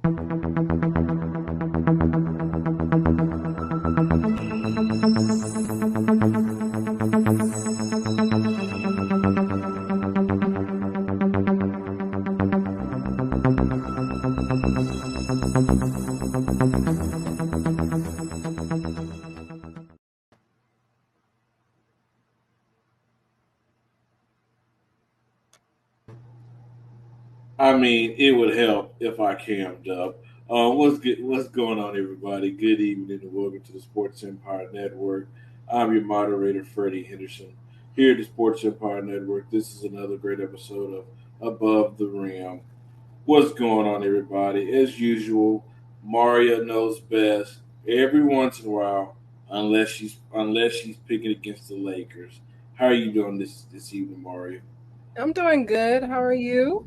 I mean, it would help if I cammed up. What's going on, everybody? Good evening and welcome to the Sports Empire Network. I'm your moderator, Freddie Henderson. Here at the Sports Empire Network, this is another great episode of Above the Rim. What's going on, everybody? As usual, Maria knows best every once in a while, unless she's picking against the Lakers. How are you doing this evening, Maria? I'm doing good. How are you?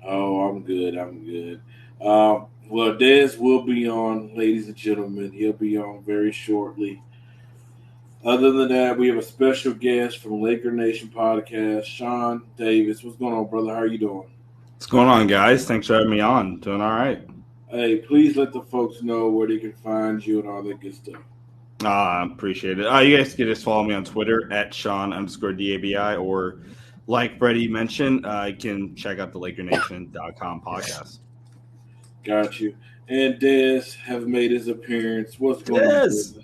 Oh, I'm good. I'm good. Well, Dez will be on, ladies and gentlemen. He'll be on very shortly. Other than that, we have a special guest from Laker Nation podcast, Sean Davis. What's going on, brother? How are you doing? What's going on, guys? Thanks for having me on. Doing all right. Hey, please let the folks know where they can find you and all that good stuff. Appreciate it. You guys can just follow me on Twitter at Sean_DABI, or like Freddie mentioned, you can check out the LakerNation.com podcast. Got you. And Dez have made his appearance. What's going on, Yes. Dez?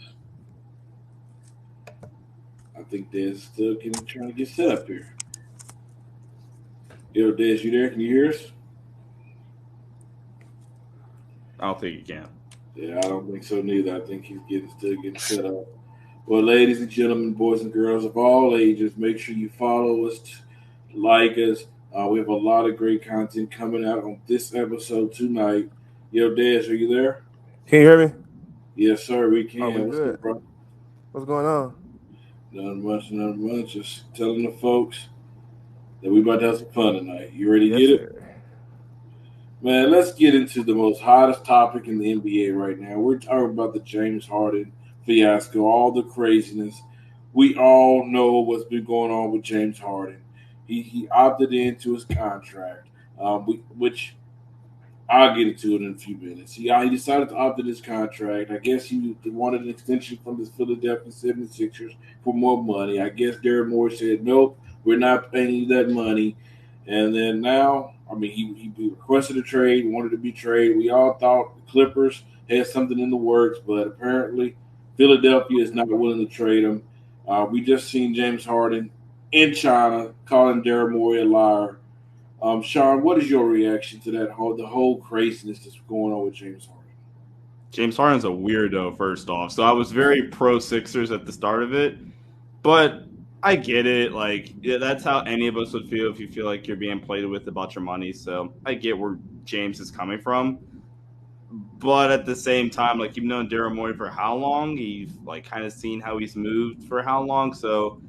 I think Dez is still trying to get set up here. Yo, Dez, you there? Can you hear us? I don't think you can. Yeah, I don't think so neither. I think he's still getting set up. Well, ladies and gentlemen, boys and girls of all ages, make sure you follow us, like us. We have a lot of great content coming out on this episode tonight. Yo, Dez, are you there? Can you hear me? Yes, sir, we can. Oh, we What's good. up, bro? What's going on? Nothing much. Just telling the folks that we about to have some fun tonight. You ready to Yes, get it? sir. Man, let's get into the most hottest topic in the NBA right now. We're talking about the James Harden fiasco, all the craziness. We all know what's been going on with James Harden. He opted into his contract, which I'll get into it in a few minutes. He decided to opt in his contract. I guess he wanted an extension from his Philadelphia 76ers for more money. I guess Darren Moore said, nope, we're not paying you that money. And then now, I mean, he requested a trade, wanted to be traded. We all thought the Clippers had something in the works, but apparently Philadelphia is not willing to trade him. We just seen James Harden in China calling Darren Moore a liar. Sean, what is your reaction to the whole craziness that's going on with James Harden? James Harden's a weirdo, first off. So I was very pro Sixers at the start of it, but I get it. Like, yeah, that's how any of us would feel if you feel like you're being played with about your money. So I get where James is coming from. But at the same time, like, you've known Daryl Morey for how long? You've like kind of seen how he's moved for how long. So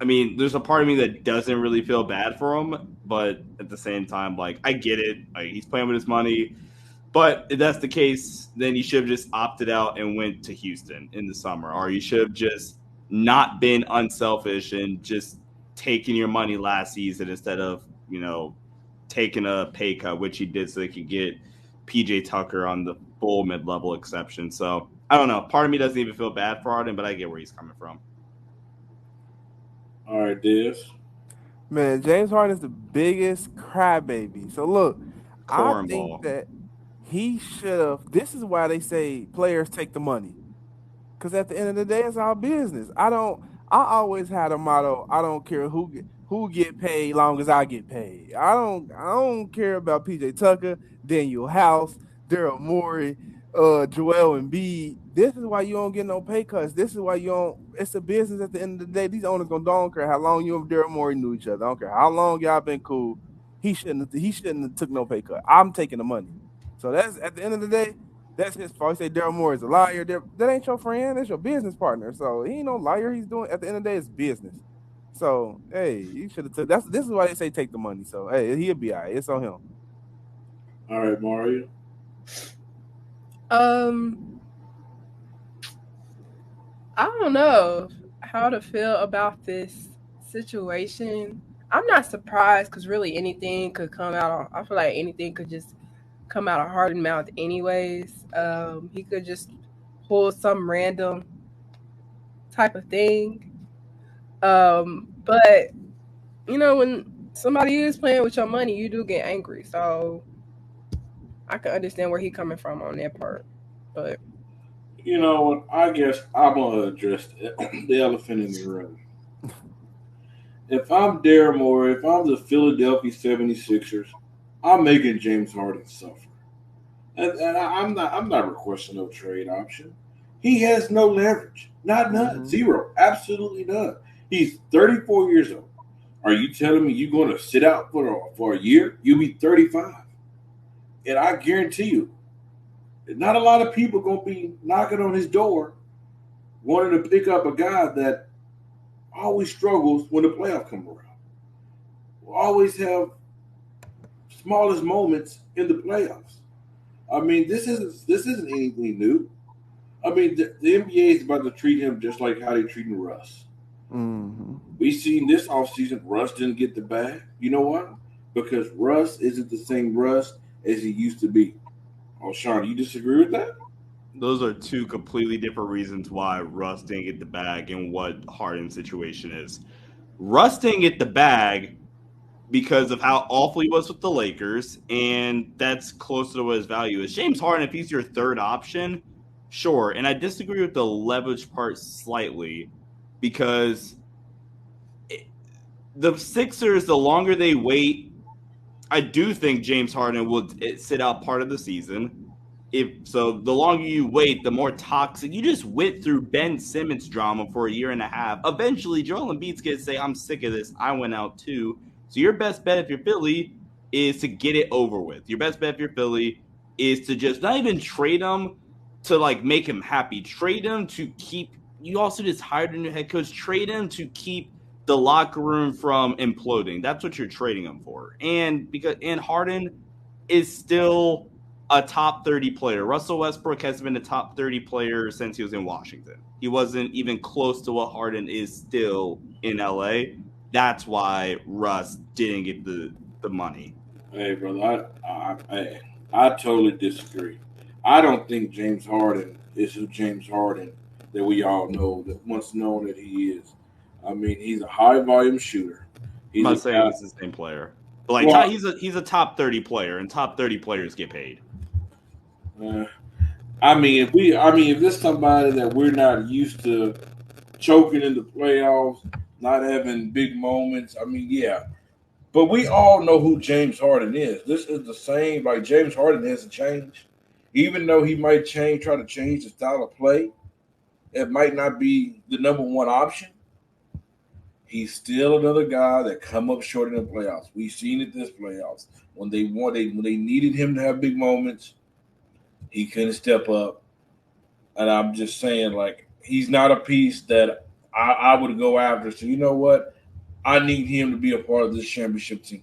I mean, there's a part of me that doesn't really feel bad for him, but at the same time, like, I get it. Like, he's playing with his money. But if that's the case, then you should have just opted out and went to Houston in the summer. Or you should have just not been unselfish and just taken your money last season instead of, taking a pay cut, which he did so they could get PJ Tucker on the full mid-level exception. So, I don't know. Part of me doesn't even feel bad for Harden, but I get where he's coming from. All right, Dez. Man, James Harden is the biggest crybaby. So look, I think Cornball. that he should have. This is why they say players take the money, because at the end of the day, it's our business. I always had a motto: I don't care who get paid, long as I get paid. I don't care about PJ Tucker, Daniel House, Daryl Morey, Joel Embiid. This is why you don't get no pay cuts. This is why you don't. It's a business at the end of the day. These owners don't care how long you and Daryl Morey knew each other. I don't care how long y'all been cool. He shouldn't have took no pay cut. I'm taking the money. So that's at the end of the day. That's his fault. He say Daryl Morey is a liar. That ain't your friend. That's your business partner. So he ain't no liar. He's doing at the end of the day, it's business. So hey, you should have took. This is why they say take the money. So hey, he'll be all right. It's on him. All right, Mario. I don't know how to feel about this situation. I'm not surprised because really anything could come out. I feel like anything could just come out of Harden mouth anyways. He could just pull some random type of thing. But when somebody is playing with your money, you do get angry. So I can understand where he coming from on that part. But You know what? I guess I'm gonna address the elephant in the room. If I'm Daryl Morey, if I'm the Philadelphia 76ers, I'm making James Harden suffer. And I'm not requesting no trade option. He has no leverage. Not none. Mm-hmm. Zero. Absolutely none. He's 34 years old. Are you telling me you're going to sit out for a year? You'll be 35. And I guarantee you, not a lot of people going to be knocking on his door wanting to pick up a guy that always struggles when the playoffs come around. Will always have smallest moments in the playoffs. I mean, this isn't anything new. I mean, the NBA is about to treat him just like how they treating Russ. Mm-hmm. We seen this offseason, Russ didn't get the bag. You know why? Because Russ isn't the same Russ as he used to be. Oh, Sean, you disagree with that? Those are two completely different reasons why Russ didn't get the bag and what Harden's situation is. Russ didn't get the bag because of how awful he was with the Lakers, and that's closer to what his value is. James Harden, if he's your third option, sure. And I disagree with the leverage part slightly because the Sixers, the longer they wait, I do think James Harden will sit out part of the season. The longer you wait, the more toxic. You just went through Ben Simmons drama for a year and a half. Eventually, Joel Embiid's going to say, I'm sick of this. I went out too. So your best bet if you're Philly is to get it over with. Your best bet if you're Philly is to just not even trade him to like make him happy. Trade him to keep – you also just hired a new head coach. Trade him to keep the locker room from imploding. That's what you're trading him for. And Harden is still – a top 30 player. Russell Westbrook has been a top 30 player since he was in Washington. He wasn't even close to what Harden is still in LA. That's why Russ didn't get the money. Hey, brother, I totally disagree. I don't think James Harden is who James Harden that we all know, that once known that he is. I mean, he's a high volume shooter. I'm not saying he's the same player, but like he's a top 30 player, and top 30 players get paid. If there's somebody that we're not used to choking in the playoffs, not having big moments, yeah. But we all know who James Harden is. This is the same, like James Harden hasn't changed. Even though he might try to change the style of play, it might not be the number one option. He's still another guy that come up short in the playoffs. We've seen it this playoffs. When they needed him to have big moments, he couldn't step up. And I'm just saying, like, he's not a piece that I would go after. So you know what? I need him to be a part of this championship team.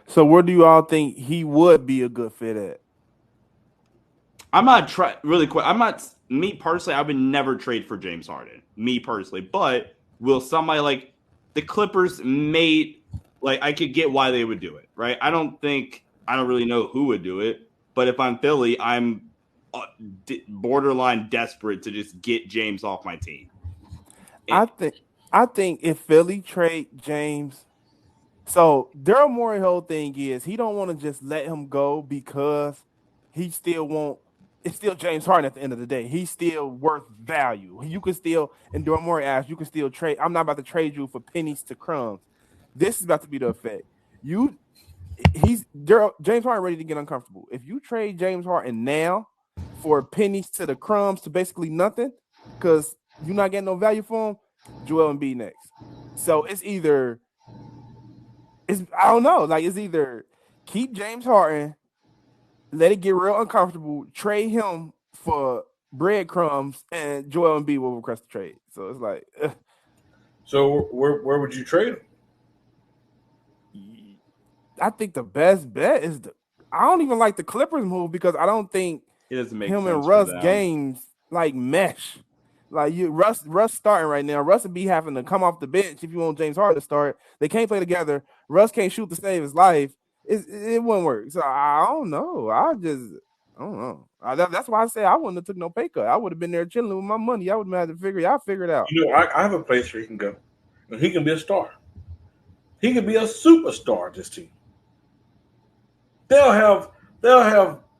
So where do you all think he would be a good fit at? Me personally, I would never trade for James Harden. Me personally. But will somebody like the Clippers I could get why they would do it, right? I don't really know who would do it, but if I'm Philly, I'm borderline desperate to just get James off my team. I think if Philly trade James, so Daryl Morey whole thing is he don't want to just let him go because he still won't. It's still James Harden at the end of the day. He's still worth value. You can still, and Daryl Morey asked, you can still trade. I'm not about to trade you for pennies to crumbs. This is about to be the effect. James Harden ready to get uncomfortable. If you trade James Harden now for pennies to the crumbs to basically nothing, because you're not getting no value for him, Joel Embiid next. So I don't know. Like it's either keep James Harden, let it get real uncomfortable, trade him for breadcrumbs, and Joel Embiid will request the trade. So it's like. So where would you trade him? I think the best bet is I don't even like the Clippers move because I don't think it doesn't make him sense and Russ games like mesh. Like Russ starting right now. Russ would be having to come off the bench if you want James Harden to start. They can't play together. Russ can't shoot to save his life. it wouldn't work. So I don't know. I don't know. That's why I say I wouldn't have took no pay cut. I would have been there chilling with my money. I would have had to figure it out. I have a place where he can go, and he can be a star. He can be a superstar. This team. They'll have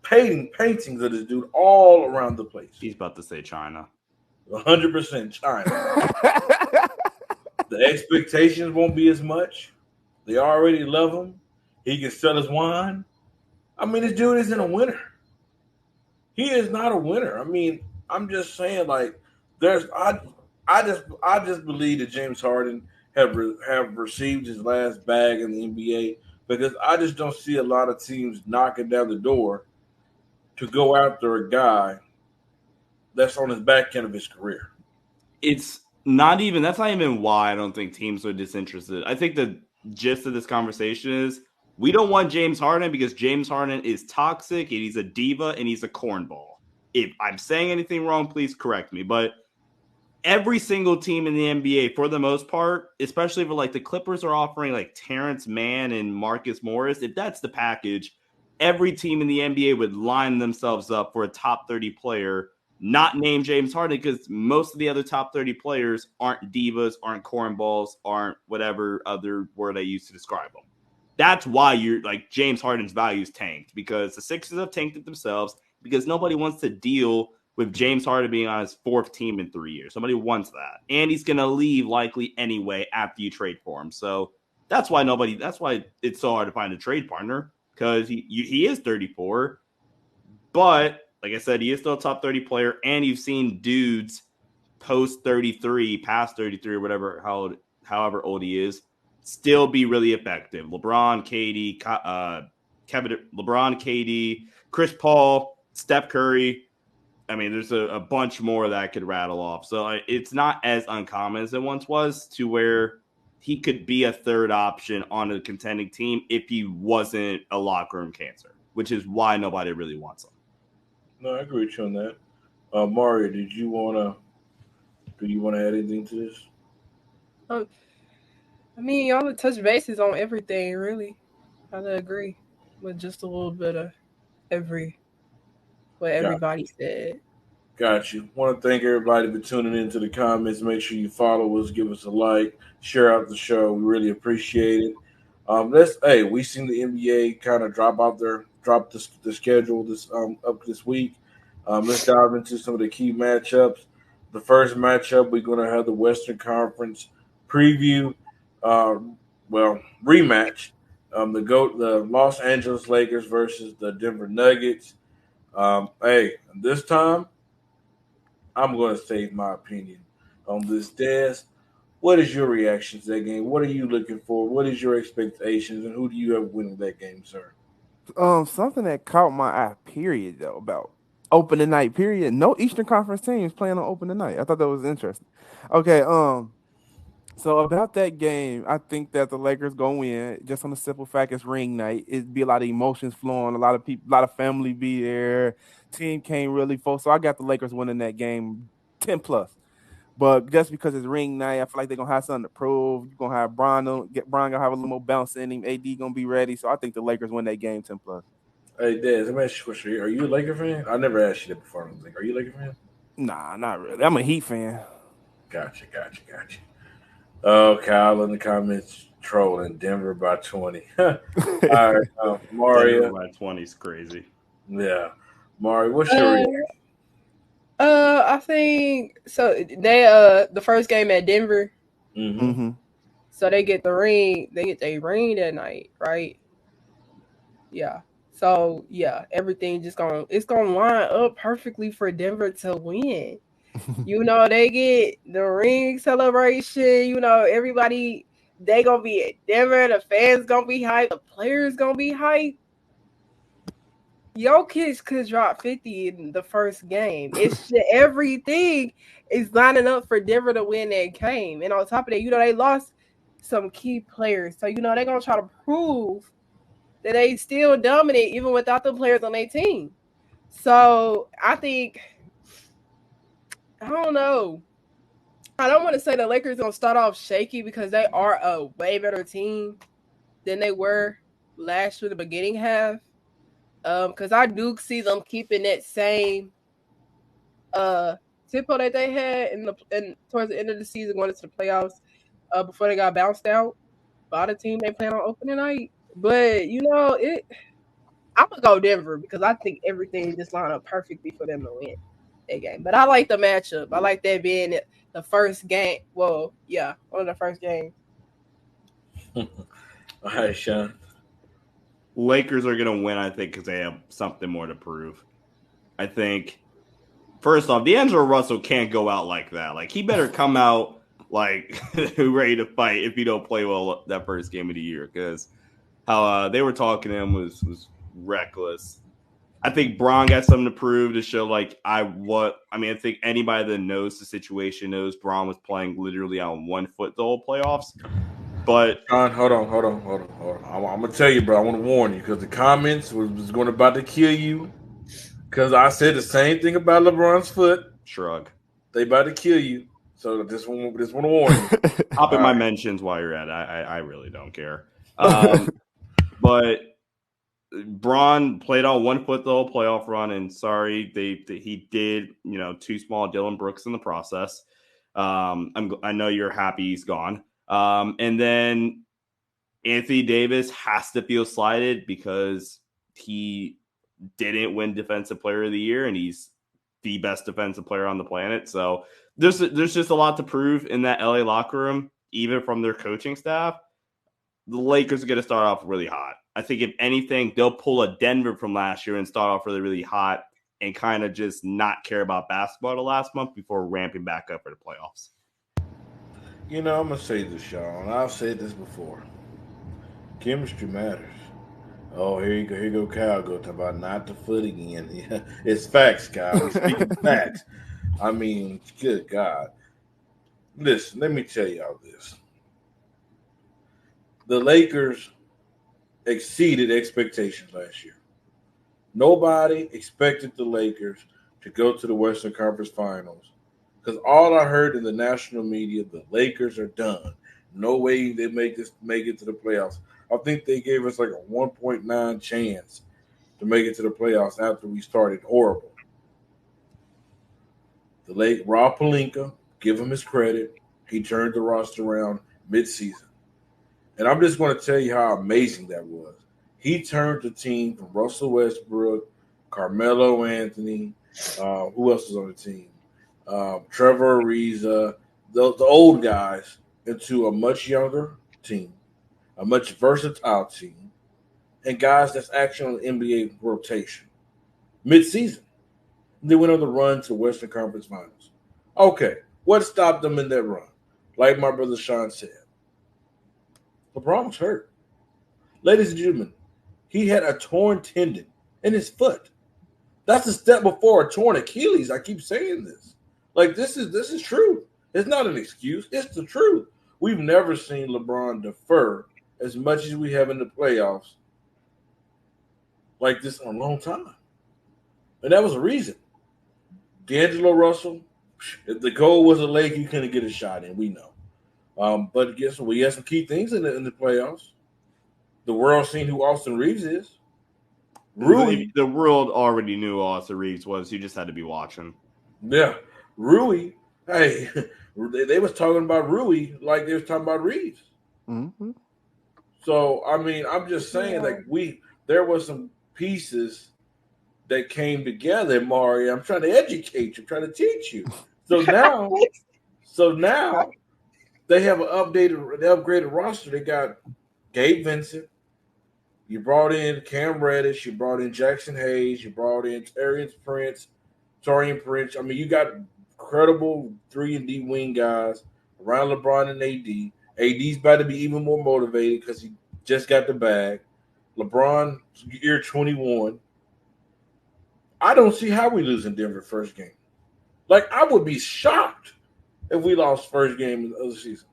paintings of this dude all around the place. He's about to say China. 100% China. The expectations won't be as much. They already love him. He can sell his wine. I mean, this dude isn't a winner. He is not a winner. I mean, I'm just saying, like, I just believe that James Harden have received his last bag in the NBA because I just don't see a lot of teams knocking down the door to go after a guy that's on his back end of his career. That's not even why I don't think teams are disinterested. I think the gist of this conversation is we don't want James Harden because James Harden is toxic and he's a diva and he's a cornball. If I'm saying anything wrong, please correct me. But every single team in the NBA, for the most part, especially if like the Clippers are offering like Terrence Mann and Marcus Morris, if that's the package, every team in the NBA would line themselves up for a top 30 player, not named James Harden, because most of the other top 30 players aren't divas, aren't cornballs, aren't whatever other word I use to describe them. That's why you're like James Harden's values tanked, because the Sixers have tanked it themselves, because nobody wants to deal with James Harden being on his fourth team in 3 years. Somebody wants that. And he's going to leave likely anyway after you trade for him. So that's why it's so hard to find a trade partner, because he is 34. But like I said, he is still a top 30 player. And you've seen dudes post 33, past 33 or whatever, however old he is, still be really effective. LeBron, KD, Chris Paul, Steph Curry. I mean, there's a bunch more that I could rattle off. So it's not as uncommon as it once was, to where he could be a third option on a contending team if he wasn't a locker room cancer, which is why nobody really wants him. No, I agree with you on that. Mario, do you want to add anything to this? I mean, y'all would touch bases on everything, really. I agree with just a little bit of what everybody said. Got you. Want to thank everybody for tuning into the comments. Make sure you follow us, give us a like, share out the show. We really appreciate it. We seen the NBA kind of drop the schedule up this week. Let's dive into some of the key matchups. The first matchup, we're going to have the Western Conference preview. Rematch. The Los Angeles Lakers versus the Denver Nuggets. This time I'm going to save my opinion on this. Des, what is your reaction to that game? What are you looking for? What is your expectations, and who do you have winning that game, sir? Something that caught my eye, period, though, about opening night, period. No Eastern Conference teams playing on opening night. I thought that was interesting. Okay, so about that game, I think that the Lakers gonna win just on the simple fact it's ring night. It'd be a lot of emotions flowing, a lot of people, a lot of family be there. Team can't really focus. So I got the Lakers winning that game 10 plus. But just because it's ring night, I feel like they're gonna have something to prove. You're gonna have Bron gonna have a little more bounce in him. AD gonna be ready. So I think the Lakers win that game 10 plus. Hey, Des, let me ask you a question. Are you a Laker fan? I never asked you that before. Are you a Laker fan? Nah, not really. I'm a Heat fan. Gotcha. Oh, Kyle in the comments trolling Denver by 20. All right, Mario. Denver by 20 is crazy. Yeah. Mario, what's your reaction? I think so. They the first game at Denver. Mm-hmm. So they get the ring. They get their ring that night, right? Yeah. So yeah, everything it's gonna line up perfectly for Denver to win. They get the ring celebration. Everybody, they gonna be at Denver. The fans gonna be hyped. The players gonna be hyped. Jokic could drop 50 in the first game. Everything is lining up for Denver to win that game. And on top of that, they lost some key players. So, they're going to try to prove that they still dominate even without the players on their team. So, I don't know. I don't want to say the Lakers going to start off shaky because they are a way better team than they were last year, the beginning half. Because I do see them keeping that same tempo that they had in towards the end of the season, going into the playoffs. Before they got bounced out by the team they plan on opening night. But I'm gonna go Denver because I think everything just lined up perfectly for them to win that game. But I like the matchup. I like that being the first game. Well, yeah, one of the first games. All right, Sean. Lakers are going to win, I think, because they have something more to prove. I think, first off, D'Angelo Russell can't go out like that. Like, he better come out, like, ready to fight if he don't play well that first game of the year, because how they were talking to him was reckless. I think Braun got something to prove to show, like, I think anybody that knows the situation knows Braun was playing literally on 1 foot the whole playoffs. But Sean, hold on. I'm gonna tell you, bro. I want to warn you because the comments was going about to kill you. Because I said the same thing about LeBron's foot. shrug. They about to kill you. So just want to warn you. Hop in my mentions while you're at it. I really don't care. But Braun played on 1 foot the whole playoff run, and sorry, he did, too small Dylan Brooks in the process. I know you're happy he's gone. And then Anthony Davis has to feel slighted because he didn't win Defensive Player of the Year, and he's the best defensive player on the planet. So there's just a lot to prove in that LA locker room, even from their coaching staff. The Lakers are going to start off really hot. I think if anything, they'll pull a Denver from last year and start off really, really hot and kind of just not care about basketball the last month before ramping back up for the playoffs. I'm going to say this, Sean. I've said this before. Chemistry matters. Oh, here you go. Here you go, Kyle. Go talk about not the foot again. Yeah, it's facts, Kyle. We're speaking facts. I mean, good God. Listen, let me tell y'all this. The Lakers exceeded expectations last year. Nobody expected the Lakers to go to the Western Conference Finals because all I heard in the national media, the Lakers are done. No way they make it to the playoffs. I think they gave us like a 1.9 chance to make it to the playoffs after we started horrible. Rob Pelinka, give him his credit. He turned the roster around mid-season. And I'm just going to tell you how amazing that was. He turned the team from Russell Westbrook, Carmelo Anthony, who else was on the team? Trevor Ariza, the old guys, into a much younger team, a much versatile team, and guys that's actually on the NBA rotation. Mid-season, they went on the run to Western Conference Finals. Okay, what stopped them in that run? Like my brother Sean said, LeBron was hurt. Ladies and gentlemen, he had a torn tendon in his foot. That's a step before a torn Achilles. I keep saying this. Like this is true. It's not an excuse. It's the truth. We've never seen LeBron defer as much as we have in the playoffs like this in a long time. And that was a reason. D'Angelo Russell, if the goal was a leg, you couldn't get a shot in. We know. But guess what? We had some key things in the playoffs. The world seen who Austin Reeves is. Rui, the world already knew who Austin Reeves was. You just had to be watching. Yeah. Rui, hey, they was talking about Rui like they was talking about Reeves. Mm-hmm. So, I mean, I'm just saying, there was some pieces that came together, Mari. I'm trying to educate you, I'm trying to teach you. So now they have an upgraded roster. They got Gabe Vincent. You brought in Cam Reddish. You brought in Jackson Hayes. You brought in Torian Prince. I mean, you got credible 3-and-D wing guys around LeBron and AD. AD's about to be even more motivated because he just got the bag. LeBron, year 21. I don't see how we lose in Denver first game. Like, I would be shocked if we lost first game of the season.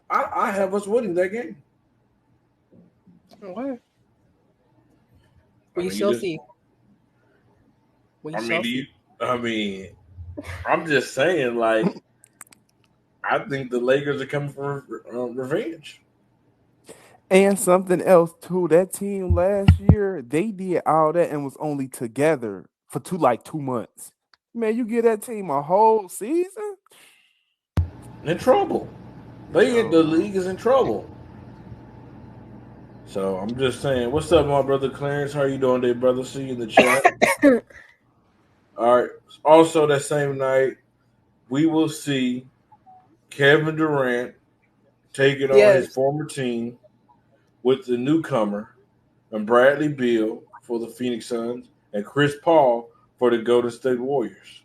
I have us winning that game. What? We shall see. I'm just saying, like, I think the Lakers are coming for revenge. And something else too. That team last year, they did all that and was only together for 2 months. Man, you give that team a whole season. In trouble. The Yo, league is in trouble. So I'm just saying, what's up, my brother Clarence? How you doing today, brother? See you in the chat. All right. Also, that same night, we will see Kevin Durant taking on his Yes. former team with the newcomer and Bradley Beal for the Phoenix Suns and Chris Paul for the Golden State Warriors.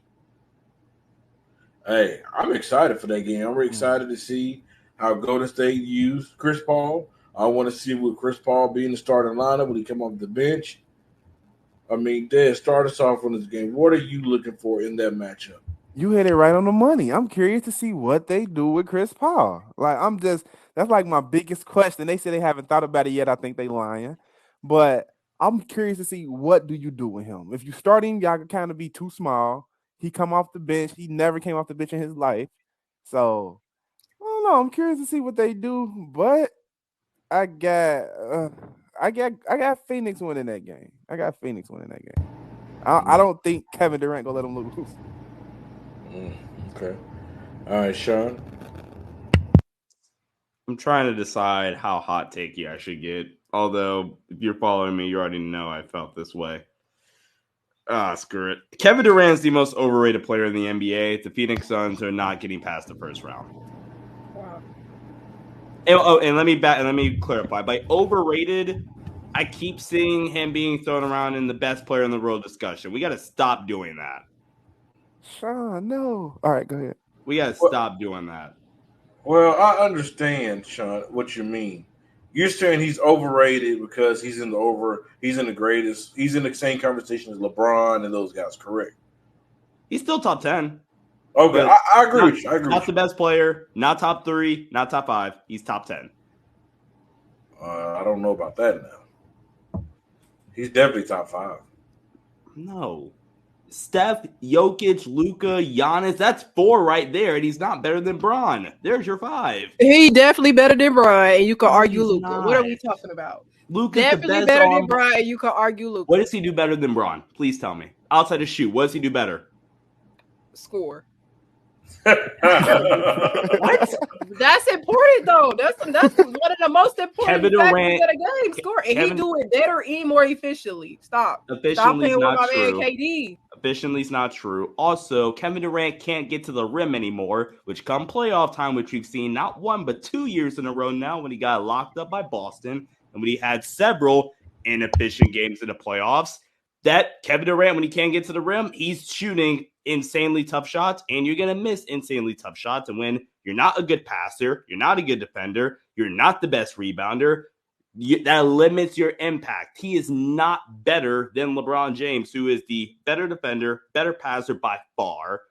Hey, I'm excited for that game. I'm really excited to see how Golden State used Chris Paul. I want to see what Chris Paul be in the starting lineup when he come off the bench. I mean, Dad, start us off on this game. What are you looking for in that matchup? you hit it right on the money. I'm curious to see what they do with Chris Paul. That's like my biggest question. They say they haven't thought about it yet. I think they lying, but I'm curious to see what do you do with him. If you start him, y'all can kind of be too small. He come off the bench. He never came off the bench in his life. So I don't know. I'm curious to see what they do, but I got, I got Phoenix winning that game. I got Phoenix winning that game. I don't think Kevin Durant gonna let him lose. Okay. All right, Sean. I'm trying to decide how hot takey I should get. Although, if you're following me, you already know I felt this way. Screw it. Kevin Durant's the most overrated player in the NBA. The Phoenix Suns are not getting past the first round. Wow. And let me clarify. By overrated, I keep seeing him being thrown around in the best player in the world discussion. We got to stop doing that. Sean, no. All right, go ahead. We got to stop doing that. Well, I understand, Sean, what you mean. You're saying he's overrated because he's in the greatest, he's in the same conversation as LeBron and those guys, correct? He's still top 10. Okay, But I agree with you. I agree Not with the you. best player, not top 3, not top 5. He's top 10. I don't know about that now. He's definitely top 5. No. Steph, Jokic, Luka, Giannis, that's 4 right there, and he's not better than Bron. There's your 5. He definitely better than Brian, and you can No, argue he's Luca. What not. are we talking about? Luka's the Definitely best better than on. Brian, and you can argue Luca. What does he do better than Bron? Please tell me. Outside of shoot, what does he do better? Score. What? That's important though. That's one of the most important Kevin factors Durant. of the game. Score, and he do it better and more efficiently. Stop Efficiently is playing with not my true. man KD. Efficiently is not true. Also, Kevin Durant can't get to the rim anymore, which come playoff time, which we've seen not 1 but 2 years in a row now when he got locked up by Boston and when he had several inefficient games in the playoffs. That Kevin Durant, when he can't get to the rim, he's shooting insanely tough shots, and you're going to miss insanely tough shots. And when you're not a good passer, you're not a good defender, you're not the best rebounder, that limits your impact. He is not better than LeBron James, who is the better defender, better passer by far,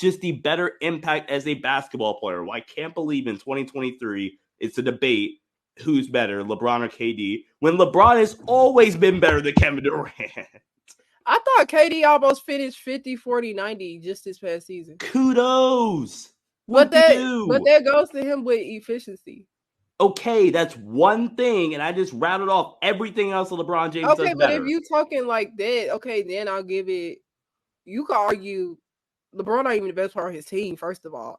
just the better impact as a basketball player. Well, I can't believe in 2023 it's a debate who's better, LeBron or KD, when LeBron has always been better than Kevin Durant. I thought KD almost finished 50, 40, 90 just this past season. Kudos. But that goes to him with efficiency. Okay, that's one thing, and I just rattled off everything else that LeBron James does better. Okay, but if you talking like that, okay, then I'll give it. You could argue LeBron not even the best player on his team. First of all,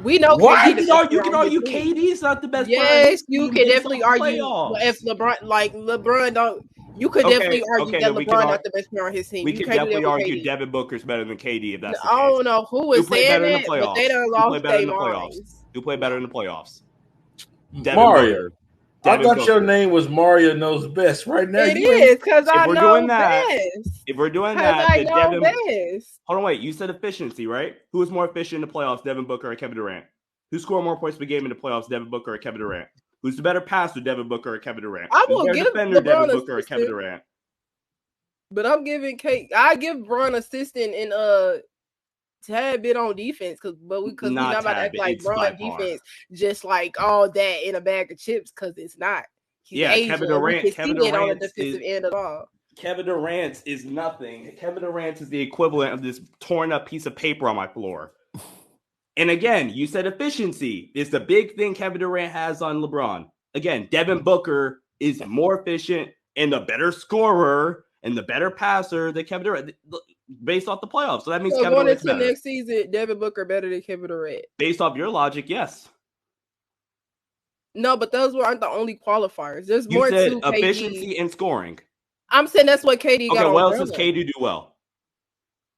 we know what? KD. You can argue KD is not the best player. Yes, you can definitely argue if LeBron don't. You could definitely argue that LeBron not the best player on his team. We could definitely argue Devin Booker's better than KD if that's the case. I don't know who was saying that, but they done lost their minds. Who played better in the playoffs? Mario. I thought your name was Mario Knows Best. Right now, it is because I know best. If we're doing that, I know best. Hold on, wait. You said efficiency, right? Who is more efficient in the playoffs, Devin Booker or Kevin Durant? Who scored more points per game in the playoffs, Devin Booker or Kevin Durant? Who's the better passer, Devin Booker or Kevin Durant? I will give defender, Devin Booker or Kevin Durant. But I'm giving I give Bron assistant in tad bit on defense because we not about to act like Bron defense just like all that in a bag of chips because it's not. Kevin Durant. Kevin Durant on the defensive end at all. Kevin Durant is nothing. Kevin Durant is the equivalent of this torn up piece of paper on my floor. And again, you said efficiency is the big thing Kevin Durant has on LeBron. again, Devin Booker is more efficient and the better scorer and the better passer than Kevin Durant based off the playoffs. So that means Kevin going Durant's into better. next season, Devin Booker better than Kevin Durant. Based off your logic, yes. No, but those aren't the only qualifiers. There's You more said to KD. efficiency and scoring. I'm saying that's what KD got Okay, on what else LeBron. does KD do well?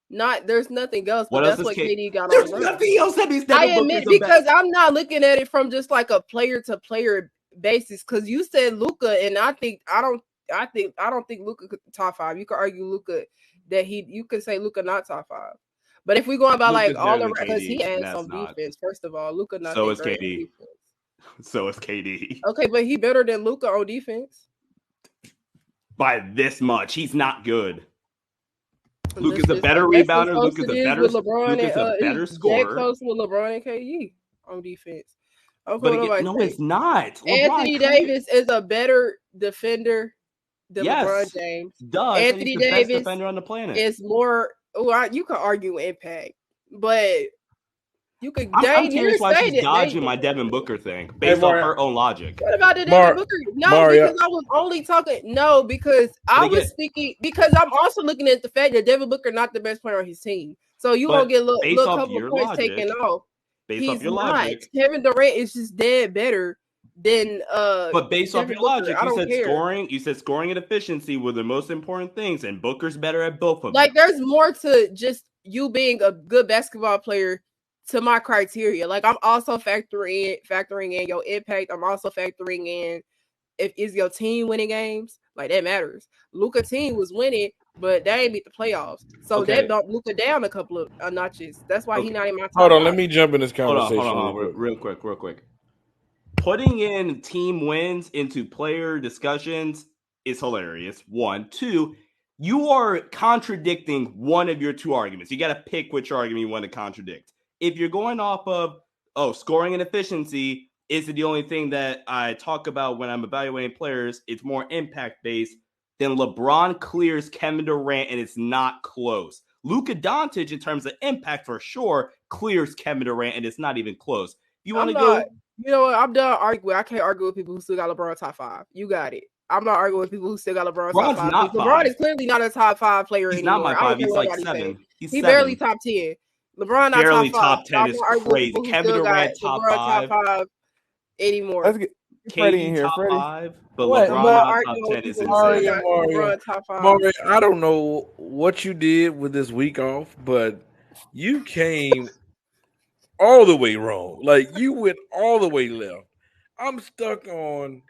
There's nothing else, but What else that's does what KD got on There's LeBron. nothing else that means I Devin Booker's admit, the because best. I'm not looking at it from just like a player to player basis. Because you said Luka, and I don't think Luka top 5. You could argue Luka that you could say Luka not top 5. But if we go about Luka's like all better the than because he KD, and adds that's some not. defense. First of all, Luka not So that is great on KD. defense. So is KD. Okay, but he better than Luka on defense. By this much, he's not good. And Luka's a that's better like, that's as rebounder. close Luka's it a is better. with LeBron Luka's a and better that scorer. close with LeBron and KD on defense. Okay, But what again, do I no, say? it's not. LeBron Anthony Davis is a better defender than LeBron Yes. James. Duh. I said he's Anthony the best Davis defender on the planet. is more. You can argue impact, but you could. I'm curious why she's dodging my Devin Booker thing based on her own logic. What about the Devin Booker? No, Mario. because I was only talking. No, because I was speaking. Because I'm also looking at the fact that Devin Booker not the best player on his team. So you gonna get a little couple of points taken off. He's not. Kevin Durant is just dead better than But based off your logic, you said scoring. You said scoring and efficiency were the most important things, and Booker's better at both of them. Like there's more to just you being a good basketball player to my criteria. Like I'm also factoring in your impact. I'm also factoring in if is your team winning games. Like that matters. Luka team was winning, but they ain't beat the playoffs. So that bumped Luka down a couple of notches. That's why he's not in my top. Hold on, let me jump in this conversation. Hold on. Real quick. Putting in team wins into player discussions is hilarious. 1, 2, you are contradicting one of your two arguments. You got to pick which argument you want to contradict. If you're going off of, scoring and efficiency isn't the only thing that I talk about when I'm evaluating players, it's more impact-based, then LeBron clears Kevin Durant, and it's not close. Luka Doncic, in terms of impact for sure, clears Kevin Durant, and it's not even close. You want to go? You know what? I'm done arguing. I can't argue with people who still got LeBron top 5. You got it. I'm not arguing with people who still got LeBron top 5. LeBron is clearly not a top 5 player anymore. He's not my 5. He's like 7. He's barely top 10. LeBron not barely top 5. top 10 is crazy. Kevin Durant top 5 anymore. Let's get Freddie in here. Top Freddie. 5, but LeBron not top 10 is insane. Mario, I don't know what you did with this week off, but you came all the way wrong. Like you went all the way left. I'm stuck on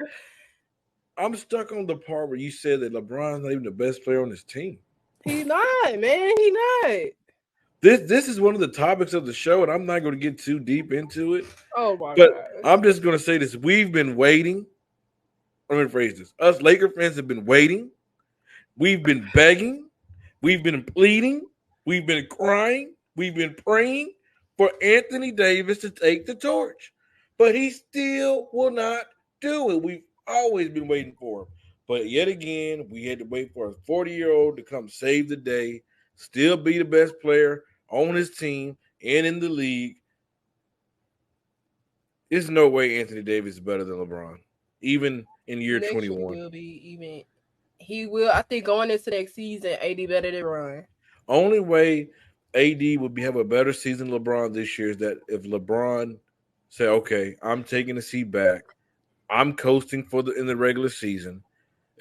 the part where you said that LeBron's not even the best player on his team. He's not, man. He's not. This is one of the topics of the show, and I'm not going to get too deep into it. Oh my God. But I'm just going to say this. We've been waiting. Let me phrase this. Us Laker fans have been waiting. We've been begging. We've been pleading. We've been crying. We've been praying for Anthony Davis to take the torch. But he still will not do it. We've always been waiting for him. But yet again, we had to wait for a 40-year-old to come save the day, still be the best player on his team and in the league. There's no way Anthony Davis is better than LeBron, even in year 21. He will. I think going into next season, AD better than Ron. Only way AD would have a better season than LeBron this year is that if LeBron say, okay, I'm taking the seat back, I'm coasting in the regular season,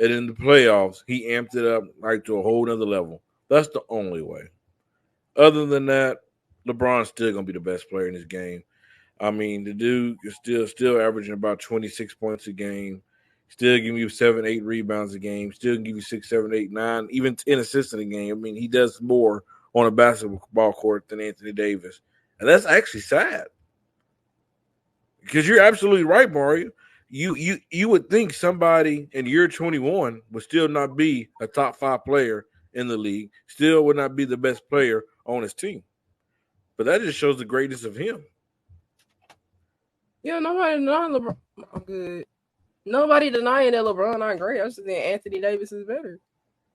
and in the playoffs, he amped it up like to a whole nother level. That's the only way. Other than that, LeBron's still going to be the best player in this game. I mean, the dude is still averaging about 26 points a game, still giving you 7, 8 rebounds a game, still give you 6, 7, 8, 9, even 10 assists in a game. I mean, he does more on a basketball court than Anthony Davis. And that's actually sad. Because you're absolutely right, Mario. You would think somebody in year 21 would still not be a top 5 player in the league, still would not be the best player on his team. But that just shows the greatness of him. Yeah, nobody denying LeBron. I'm good. Nobody denying that LeBron not great. I just think Anthony Davis is better.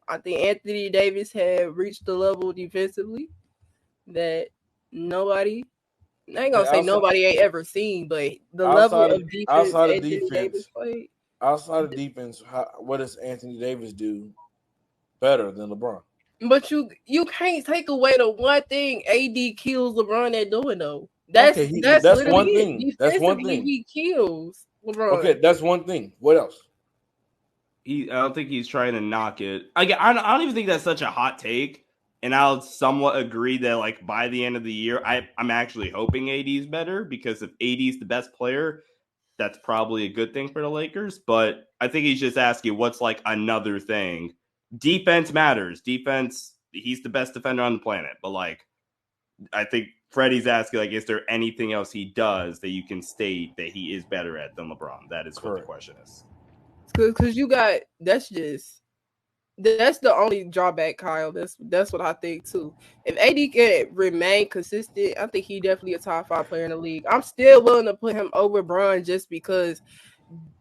I think Anthony Davis had reached the level defensively that nobody I ain't gonna say nobody ain't ever seen, but the level of defense Anthony Davis played. Outside of defense, what does Anthony Davis do better than LeBron? But you can't take away the one thing AD kills LeBron at doing though. That's that's literally one thing. it. That's one Defensively, thing. he kills LeBron. Okay, that's one thing. What else? I don't think he's trying to knock it. I don't even think that's such a hot take. And I'll somewhat agree that like by the end of the year, I'm actually hoping AD's better because if AD's the best player, that's probably a good thing for the Lakers. But I think he's just asking what's like another thing. Defense matters. Defense, he's the best defender on the planet. But like, I think Freddie's asking like, is there anything else he does that you can state that he is better at than LeBron? That is what the question is. Because you got that's the only drawback, Kyle. That's what I think too. If AD can remain consistent, I think he definitely a top 5 player in the league. I'm still willing to put him over Bron just because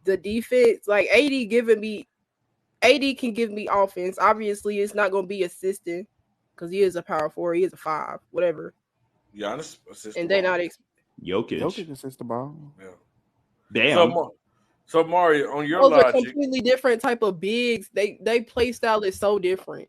the defense, like AD can give me offense. Obviously, it's not going to be assistant because he is a power forward. He is a 5, whatever. Giannis assists and the they ball. not Jokic assists the ball. Yeah. Damn. So Mario, on your those logic, are completely different type of bigs. They play style is so different.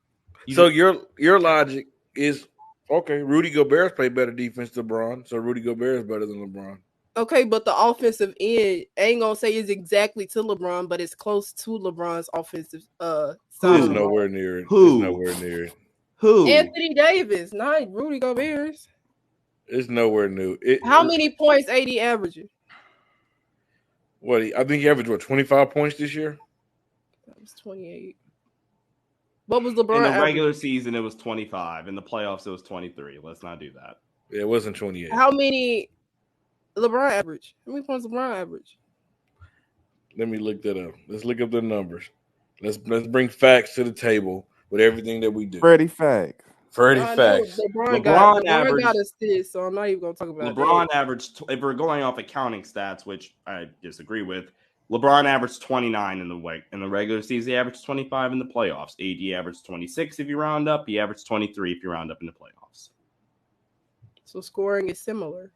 So your logic is okay. Rudy Gobert's play better defense than LeBron, so Rudy Gobert is better than LeBron. Okay, but the offensive end, I ain't gonna say is exactly to LeBron, but it's close to LeBron's offensive style. It's nowhere near it. Who? It's nowhere near it. Who? Anthony Davis, not Rudy Gobert. It's nowhere near it. How many points AD averaging? What I think he averaged 25 points this year. That was 28. What was LeBron? In the regular season, it was 25. In the playoffs, it was 23. Let's not do that. It wasn't 28. How many LeBron average? How many points LeBron average? Let me look that up. Let's look up the numbers. Let's bring facts to the table with everything that we do. Freddie facts. LeBron got assists, so I'm not even gonna talk about LeBron that. averaged, if we're going off accounting stats, which I disagree with, LeBron averaged 29 in the regular season. He averaged 25 in the playoffs. AD averaged 26 if you round up. He averaged 23 if you round up in the playoffs. So scoring is similar.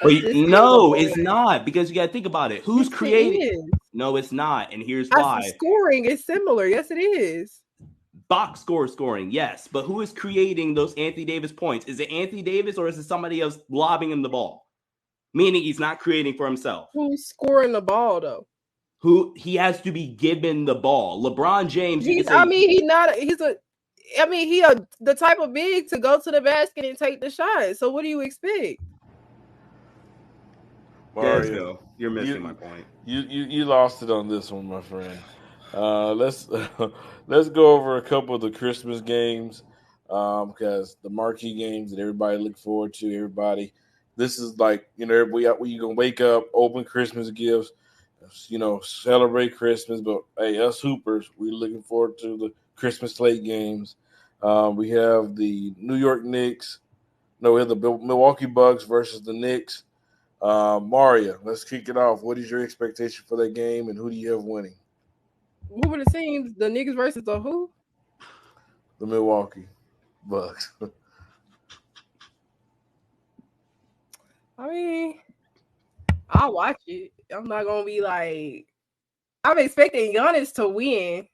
No, it's not, because you got to think about it. Who's creating? No, it's not, and here's why. Scoring is similar. Yes, it is. Box score scoring, yes, but who is creating those Anthony Davis points? Is it Anthony Davis or is it somebody else lobbing him the ball? Meaning he's not creating for himself. Who's scoring the ball though? Who he has to be given the ball. LeBron James. He's the type of big to go to the basket and take the shot. So what do you expect? Mario, you're missing my point. You lost it on this one, my friend. Let's go over a couple of the Christmas games because the marquee games that everybody look forward to. Everybody, this is like you gonna wake up, open Christmas gifts, celebrate Christmas. But hey, us Hoopers, we're looking forward to the Christmas slate games. We have the New York Knicks. No, we have the Milwaukee Bucks versus the Knicks. Mario, let's kick it off. What is your expectation for that game, and who do you have winning? Who were the teams? The Knicks versus the who? The Milwaukee Bucks. I mean, I'll watch it. I'm not gonna be like I'm expecting Giannis to win.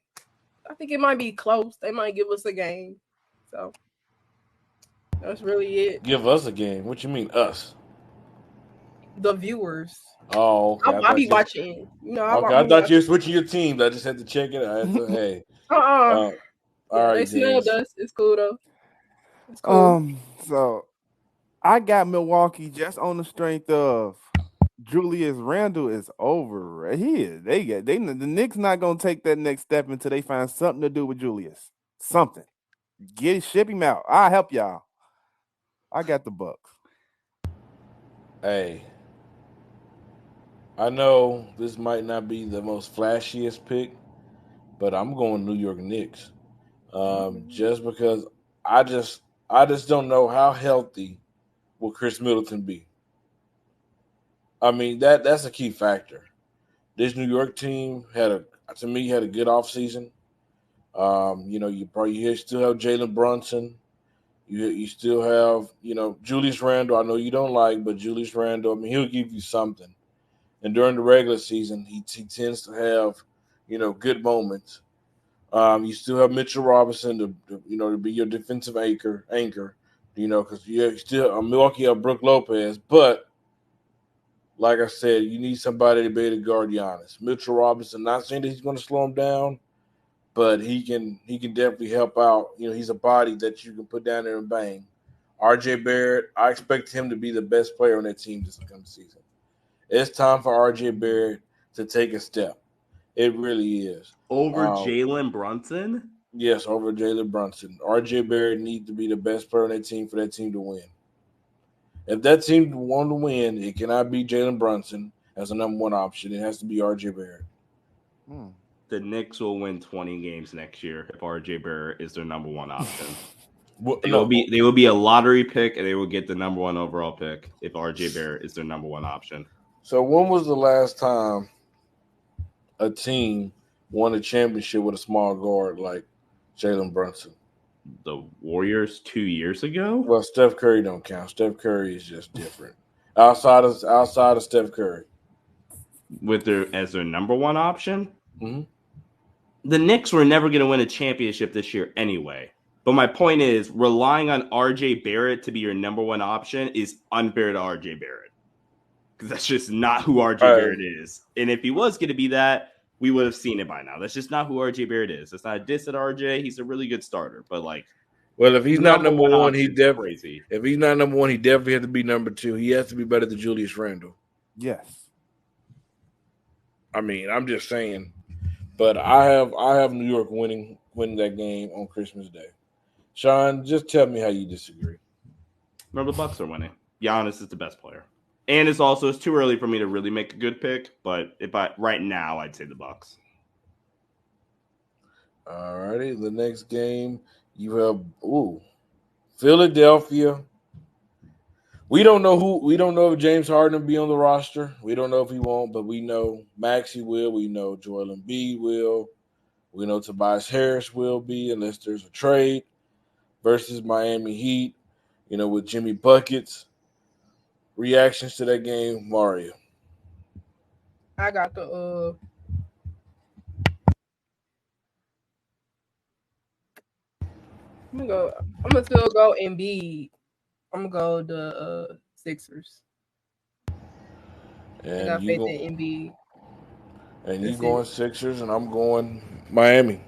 I think it might be close. They might give us a game. So that's really it. Give us a game. What you mean, us? The viewers. Oh, okay. I'll be watching. I thought you were switching your teams. I just had to check it out. Hey. All right. They smelled us. It's cool though. It's cool. So I got Milwaukee just on the strength of Julius Randle is over. He is. The Knicks not gonna take that next step until they find something to do with Julius. Something. Ship him out. I'll help y'all. I got the Bucks. Hey. I know this might not be the most flashiest pick, but I'm going New York Knicks. Just because I just don't know how healthy will Chris Middleton be. I mean, that's a key factor. This New York team had a good offseason. You still have Jalen Brunson. You still have, Julius Randle. I know you don't like, but Julius Randle, I mean, he'll give you something. And during the regular season, he tends to have, good moments. You still have Mitchell Robinson to be your defensive anchor, because you still Milwaukee have Brook Lopez, but like I said, you need somebody to be able to guard Giannis. Mitchell Robinson, not saying that he's going to slow him down, but he can definitely help out. He's a body that you can put down there and bang. RJ Barrett, I expect him to be the best player on that team this coming season. It's time for RJ Barrett to take a step. It really is. Over Jalen Brunson? Yes, over Jalen Brunson. RJ Barrett needs to be the best player on that team for that team to win. If that team wants to win, it cannot be Jalen Brunson as a number one option. It has to be RJ Barrett. The Knicks will win 20 games next year if RJ Barrett is their number one option. They will be a lottery pick, and they will get the number one overall pick if RJ Barrett is their number one option. So when was the last time a team won a championship with a small guard like Jalen Brunson? The Warriors 2 years ago? Well, Steph Curry don't count. Steph Curry is just different. Outside of Steph Curry. As their number one option? Mm-hmm. The Knicks were never going to win a championship this year anyway. But my point is, relying on RJ Barrett to be your number one option is unfair to RJ Barrett. Because that's just not who RJ Barrett is. And if he was going to be that, we would have seen it by now. That's just not who RJ Barrett is. It's not a diss at RJ. He's a really good starter. But if he's not number one, he definitely crazy. If he's not number one, he definitely has to be number two. He has to be better than Julius Randle. Yes. I mean, I'm just saying. But I have New York winning that game on Christmas Day. Sean, just tell me how you disagree. Remember, the Bucks are winning. Giannis is the best player. And it's too early for me to really make a good pick, but right now, I'd say the Bucks. All righty, the next game you have Philadelphia. We don't know if James Harden will be on the roster. We don't know if he won't, but we know Maxey will. We know Joel Embiid will. We know Tobias Harris will be unless there's a trade versus Miami Heat, with Jimmy Buckets. Reactions to that game, Mario. I got the I'm gonna still go Embiid. I'm gonna go the Sixers. And I got faith in Embiid. And you going Sixers, and I'm going Miami.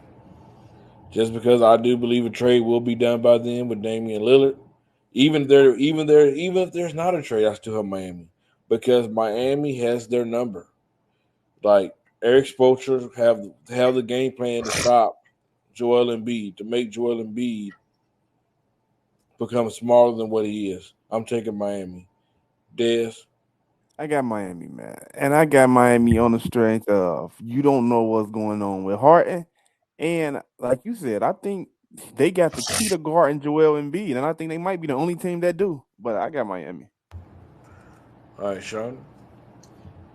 Just because I do believe a trade will be done by then with Damian Lillard. Even if there's not a trade, I still have Miami because Miami has their number. Like Eric Spoelstra have the game plan to stop Joel Embiid, to make Joel Embiid become smaller than what he is. I'm taking Miami. Dez? I got Miami, man. And I got Miami on the strength of you don't know what's going on with Harden. And like you said, I think they got the key to guarding Joel Embiid, and I think they might be the only team that do. But I got Miami. All right, Sean?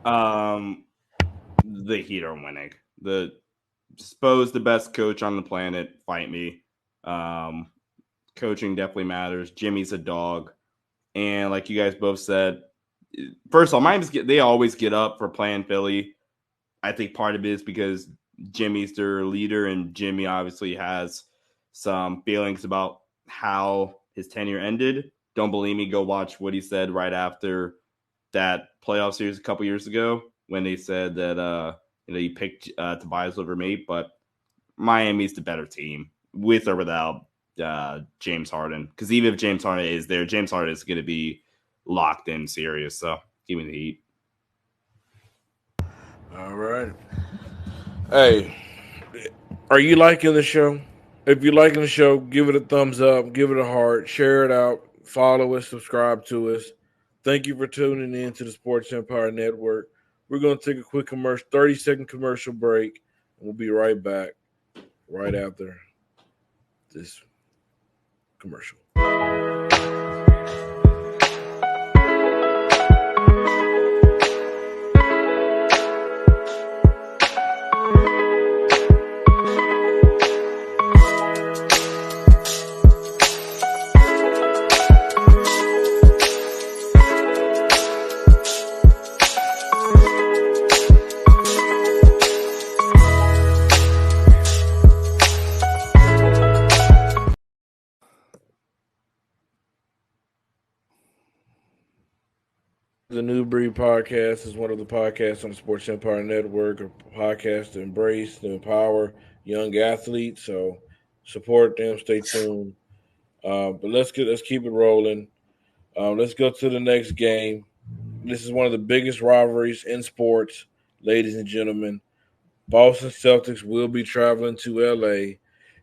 The Heat are winning. The best coach on the planet. Fight me. Coaching definitely matters. Jimmy's a dog. And like you guys both said, first of all, they always get up for playing Philly. I think part of it is because Jimmy's their leader, and Jimmy obviously has some feelings about how his tenure ended. Don't believe me? Go watch what he said right after that playoff series a couple years ago when they said that he picked Tobias over me. But Miami's the better team with or without James Harden. Because even if James Harden is there, James Harden is going to be locked in serious. So give me the Heat. All right. Hey, are you liking the show? If you're liking the show, give it a thumbs up, give it a heart, share it out, follow us, subscribe to us. Thank you for tuning in to the Sports Empire Network. We're going to take a quick 30-second commercial break, and we'll be right back right after this commercial. The New Breed Podcast is one of the podcasts on the Sports Empire Network, a podcast to embrace, to empower young athletes. So support them, stay tuned. But let's keep it rolling. Let's go to the next game. This is one of the biggest rivalries in sports, ladies and gentlemen. Boston Celtics will be traveling to LA.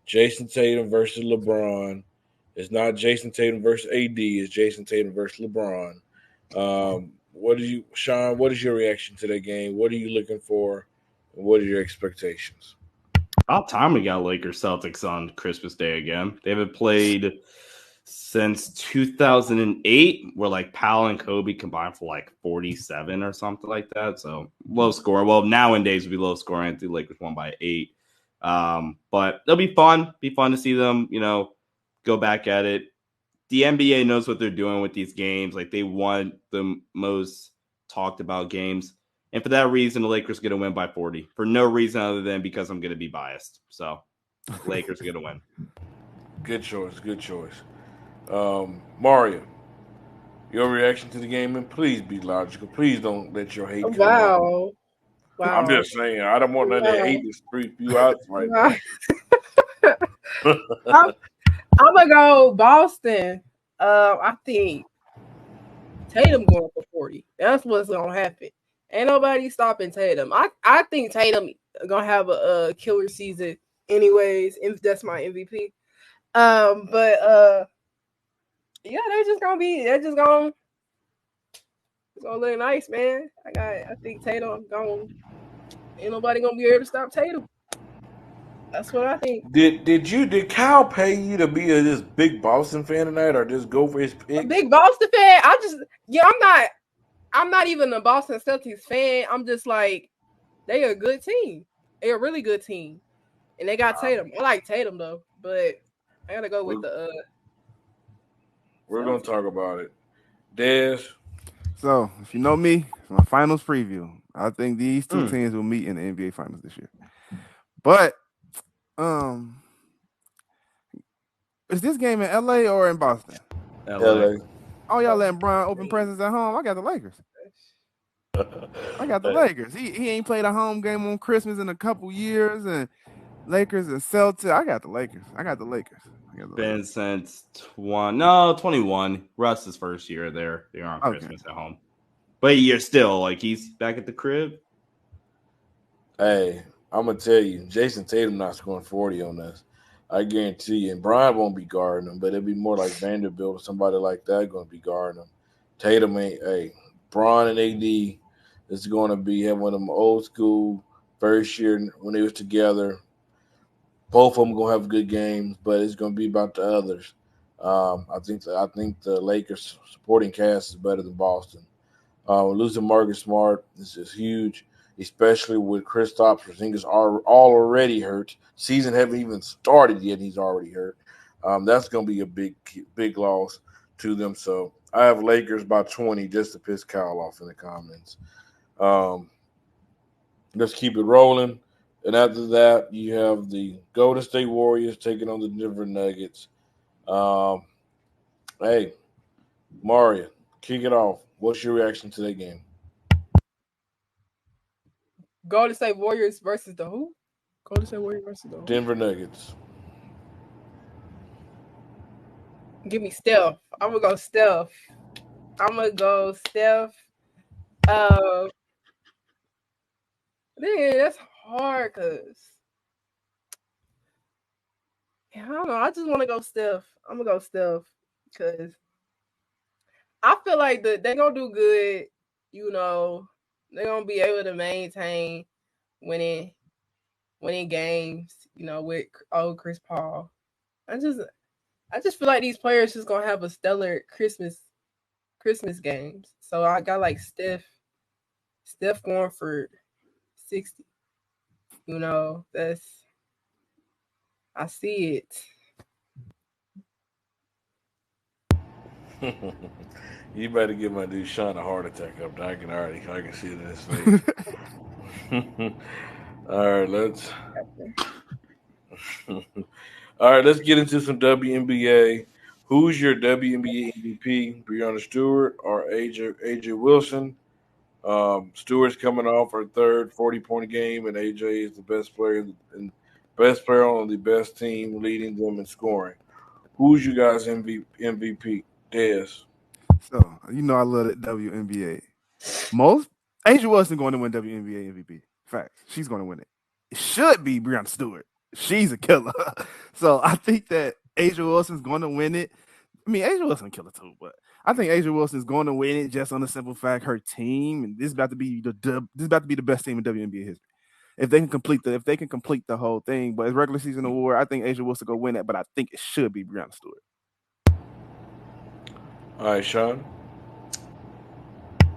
Jason Tatum versus LeBron. It's not Jason Tatum versus AD. It's Jason Tatum versus LeBron. What do you, Sean? What is your reaction to that game? What are you looking for? And what are your expectations? About time we got Lakers Celtics on Christmas Day again. They haven't played since 2008, where like Powell and Kobe combined for like 47 or something like that. So low score. Well, nowadays would be low scoring. The Lakers won by 8. But it'll be fun. Be fun to see them, go back at it. The NBA knows what they're doing with these games. Like they won the most talked about games. And for that reason, the Lakers are going to win by 40 for no reason other than because I'm going to be biased. So Lakers are going to win. Good choice. Good choice. Mario, your reaction to the game, and please be logical. Please don't let your hate come out. Wow. I'm Wow. just saying, I don't want none of that Wow. hate to spew you out right Wow. now. I'm gonna go Boston. I think Tatum going for 40. That's what's gonna happen. Ain't nobody stopping Tatum. I think Tatum gonna have a killer season, anyways. If that's my MVP. But yeah, it's gonna look nice, man. I think Tatum ain't nobody gonna be able to stop Tatum. That's what I think. Did Cal pay you to be this big Boston fan tonight, or just go for his A picks? big Boston fan. I'm not even a Boston Celtics fan. I'm just like they a good team. They're a really good team. And they got Tatum. I like Tatum though, but I gotta go with We're, the we're gonna Celtics. talk about it. Des, So, if you know me, it's my finals preview. I think these two teams will meet in the NBA Finals this year. But, is this game in LA or in Boston? LA. Oh, y'all letting Bron open presents at home? I got the Lakers. I got the Lakers. He ain't played a home game on Christmas in a couple years, and Lakers and Celtics. I got the Lakers. Been since 21. Russ's first year there. They're on Christmas at home. But you're still like he's back at the crib. Hey, I'm gonna tell you, Jason Tatum not scoring 40 on us. I guarantee you. And Brian won't be guarding him, but it'll be more like Vanderbilt or somebody like that going to be guarding him. Tatum ain't. Hey, Braun and AD is going to be one of them old school first year when they was together. Both of them going to have good games, but it's going to be about the others. I think the Lakers supporting cast is better than Boston. Losing Marcus Smart is just huge, especially with Kristaps Porzingis already hurt. Season haven't even started yet, and he's already hurt. That's going to be a big loss to them. So I have Lakers by 20 just to piss Kyle off in the comments. Let's keep it rolling. And after that, you have the Golden State Warriors taking on the Denver Nuggets. Hey, Mario, kick it off. What's your reaction to that game? Golden State Warriors versus the who? Golden State Warriors versus the who? Denver Nuggets. Give me Steph. I'm gonna go Steph. Man, that's hard because I don't know. I just want to go Steph. I'm gonna go Steph because I feel like they're gonna do good. They're gonna be able to maintain winning games. With Chris Paul. I just feel like these players just gonna have a stellar Christmas games. So I got like Steph going for 60. I see it. You better give my dude Sean a heart attack up there. I can see it in his face. All right, let's get into some WNBA. Who's your WNBA MVP? Breonna Stewart or AJ Wilson? Stewart's coming off her third 40-point game, and AJ is the best player and best player on the best team, leading them in scoring. Who's you guys MVP? Des. So I love that WNBA. Most Angel Wilson going to win WNBA MVP. Facts. She's going to win it. It should be Breonna Stewart. She's a killer. So I think that Angel Wilson's going to win it. I mean, Angel Wilson's a killer too, but I think Angel Wilson's going to win it just on the simple fact her team, and this is about to be the best team in WNBA history. If they can complete the whole thing, but as regular season award, I think Angel Wilson go win it, but I think it should be Breonna Stewart. All right, Sean.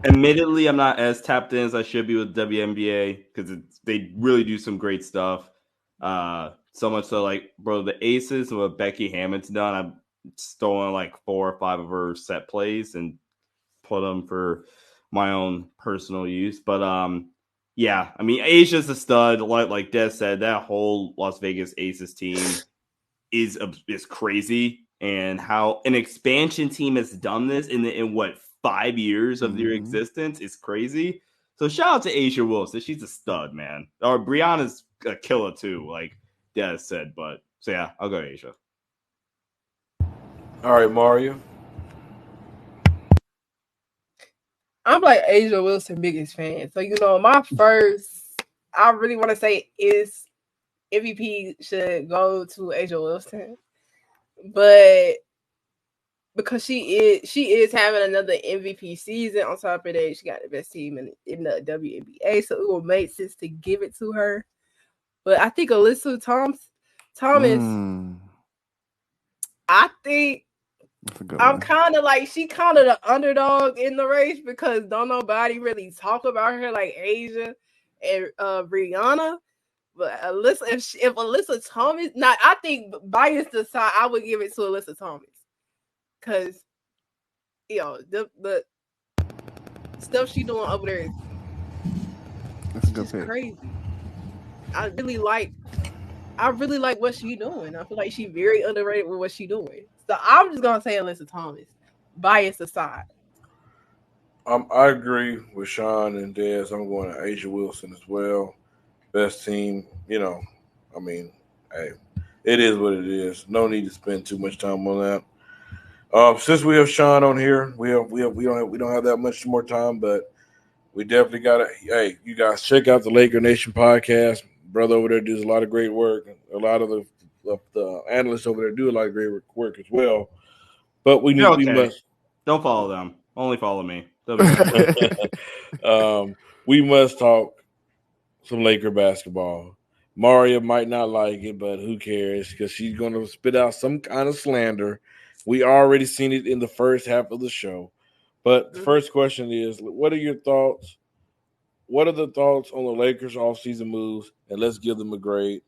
Admittedly, I'm not as tapped in as I should be with WNBA because they really do some great stuff. So much so, like, bro, the Aces and what Becky Hammon's done, I've stolen like 4 or 5 of her set plays and put them for my own personal use. But yeah, I mean, Asia's a stud. Like Des said, that whole Las Vegas Aces team is crazy. And how an expansion team has done this in what 5 years of their existence is crazy. So shout out to Asia Wilson. She's a stud, man. Or Brianna's a killer too, like Des said. But so yeah, I'll go Asia. All right, Mario. I'm like Asia Wilson biggest fan. So my first, I really want to say is MVP should go to Asia Wilson, but because she is having another MVP season. On top of that, she got the best team in the WNBA, so it will make sense to give it to her. But I think Alyssa Thomas, I think I'm kind of like she kind of the underdog in the race because don't nobody really talk about her like Asia and Brianna. But Alyssa, if Alyssa Thomas, not I think biased aside, I would give it to Alyssa Thomas. Cause the stuff she doing over there is just crazy. I really like what she doing. I feel like she very underrated with what she doing. So I'm just gonna say Alyssa Thomas, bias aside. I agree with Sean and Des. I'm going to Asia Wilson as well. Best team. I mean, hey, it is what it is. No need to spend too much time on that. Since we have Sean on here, we don't have that much more time, but we definitely got to. Hey, you guys check out the Laker Nation podcast. Brother over there does a lot of great work. A lot of the analysts over there do a lot of great work as well. But we must don't follow them. Only follow me. We must talk some Laker basketball. Maria might not like it, but who cares? Because she's going to spit out some kind of slander. We already seen it in the first half of the show. But the first question is, what are your thoughts? What are the thoughts on the Lakers offseason moves? And let's give them a grade.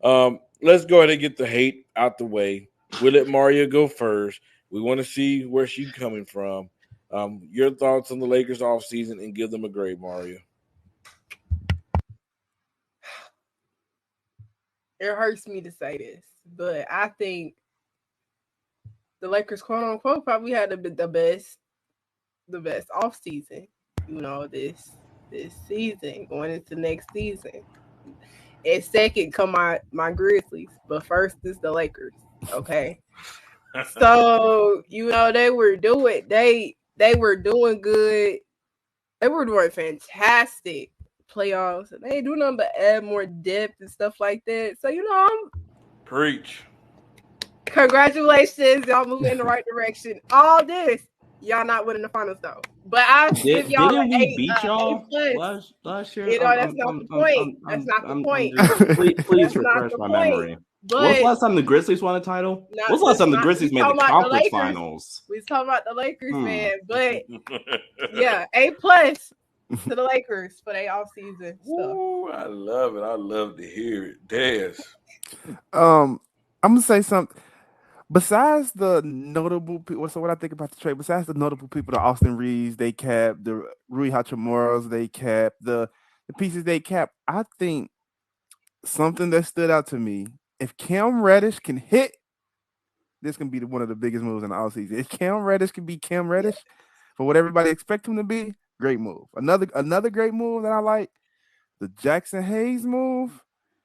Let's go ahead and get the hate out the way. We'll let Maria go first. We want to see where she's coming from. Your thoughts on the Lakers offseason and give them a grade, Maria. It hurts me to say this, but I think the Lakers, quote unquote, probably had the best off season. This season going into next season. And second come my Grizzlies, but first is the Lakers. Okay. So they were doing good. They were doing fantastic playoffs, and they do nothing but add more depth and stuff like that. So I'm preach. Congratulations, y'all moving in the right direction. All this, y'all not winning the finals though. But I give y'all didn't we beat y'all last year? That's not the point. That's not the point. Please refresh my memory. But when was the last time the Grizzlies won a title? When was the last time the Grizzlies made the conference finals? We was talking about the Lakers, man. But yeah, A+ to the Lakers for their off season stuff. Ooh, I love it. I love to hear it. Des. I'm gonna say something. Besides the notable people, so what I think about the trade, besides the notable people, the Austin Reeves, they capped, the Rui Hachimuras, they capped, the pieces they capped, I think something that stood out to me, if Cam Reddish can hit, this can be one of the biggest moves in the offseason. If Cam Reddish can be Cam Reddish for what everybody expect him to be, great move. Another great move that I like, the Jackson Hayes move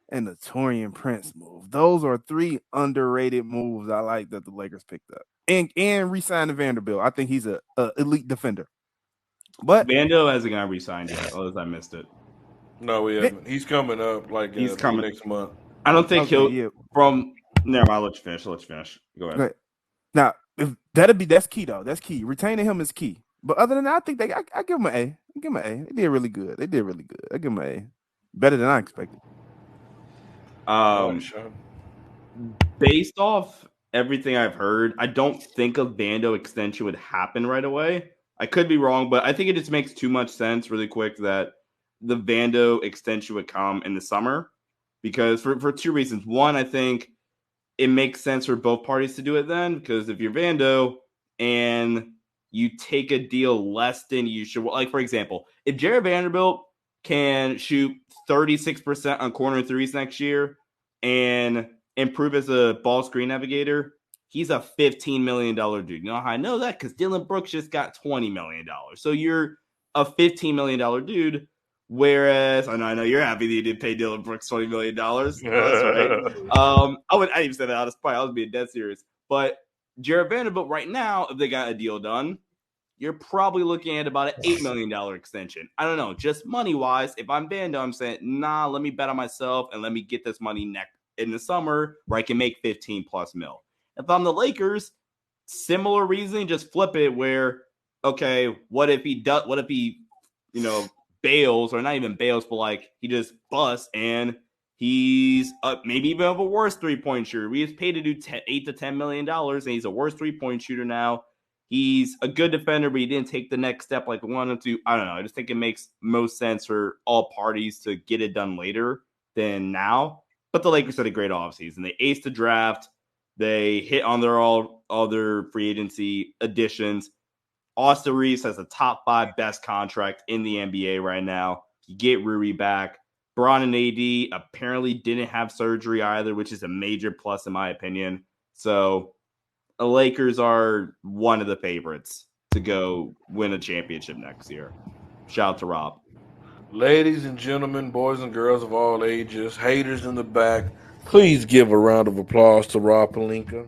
and the Taurean Prince move. Those are 3 underrated moves I like that the Lakers picked up. And re-signed to Vanderbilt. I think he's a elite defender. But Vando hasn't got re-signed yet, unless I missed it. No, we haven't. He's coming up like He's I think coming next month. I don't think okay, he'll yeah. from. Never mind. I'll let you finish. I'll let you finish. Go ahead. Good. Now, if that's key though. That's key. Retaining him is key. But other than that, I think I give him an A. I give him an A. They did really good. I give him an A. Better than I expected. All right, Sean. Based off everything I've heard, I don't think a Vando extension would happen right away. I could be wrong, but I think it just makes too much sense really quick that the Vando extension would come in the summer because for 2 reasons. One, I think it makes sense for both parties to do it then because if you're Vando and you take a deal less than you should, like for example, if Jared Vanderbilt can shoot 36% on corner threes next year and improve as a ball screen navigator, he's a $15 million dude. You know how I know that? Because Dylan Brooks just got $20 million. So you're a $15 million dude. Whereas I know you're happy that you did pay Dylan Brooks $20 million. Oh, that's right. I didn't even say that out of spite. I was being dead serious. But Jared Vanderbilt right now, if they got a deal done, you're probably looking at about an $8 million extension. I don't know, just money wise. If I'm Vando, I'm saying, nah, let me bet on myself and let me get this money in the summer where I can make 15 plus mil. If I'm the Lakers, similar reasoning, just flip it where, okay, what if he, bails, or not even bails, but like he just busts and he's maybe even of a worse 3-point shooter. We just paid to do $8 to $10 million and he's a worse 3-point shooter now. He's a good defender, but he didn't take the next step like we wanted to. I don't know. I just think it makes most sense for all parties to get it done later than now. But the Lakers had a great offseason. They aced the draft. They hit on all their free agency additions. Austin Reeves has the top 5 best contract in the NBA right now. You get Rui back. Braun and AD apparently didn't have surgery either, which is a major plus in my opinion. So the Lakers are one of the favorites to go win a championship next year. Shout out to Rob. Ladies and gentlemen, boys and girls of all ages, haters in the back, please give a round of applause to Rob Pelinka.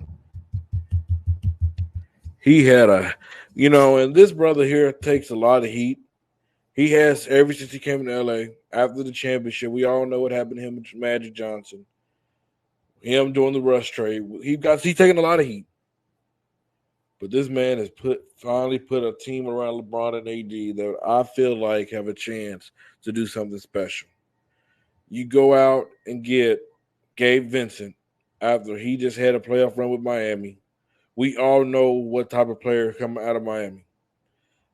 He had and this brother here takes a lot of heat. He has ever since he came to LA after the championship. We all know what happened to him with Magic Johnson. Him doing the rush trade. He's taking a lot of heat. But this man has finally put a team around LeBron and AD that I feel like have a chance to do something special. You go out and get Gabe Vincent after he just had a playoff run with Miami. We all know what type of player coming out of Miami.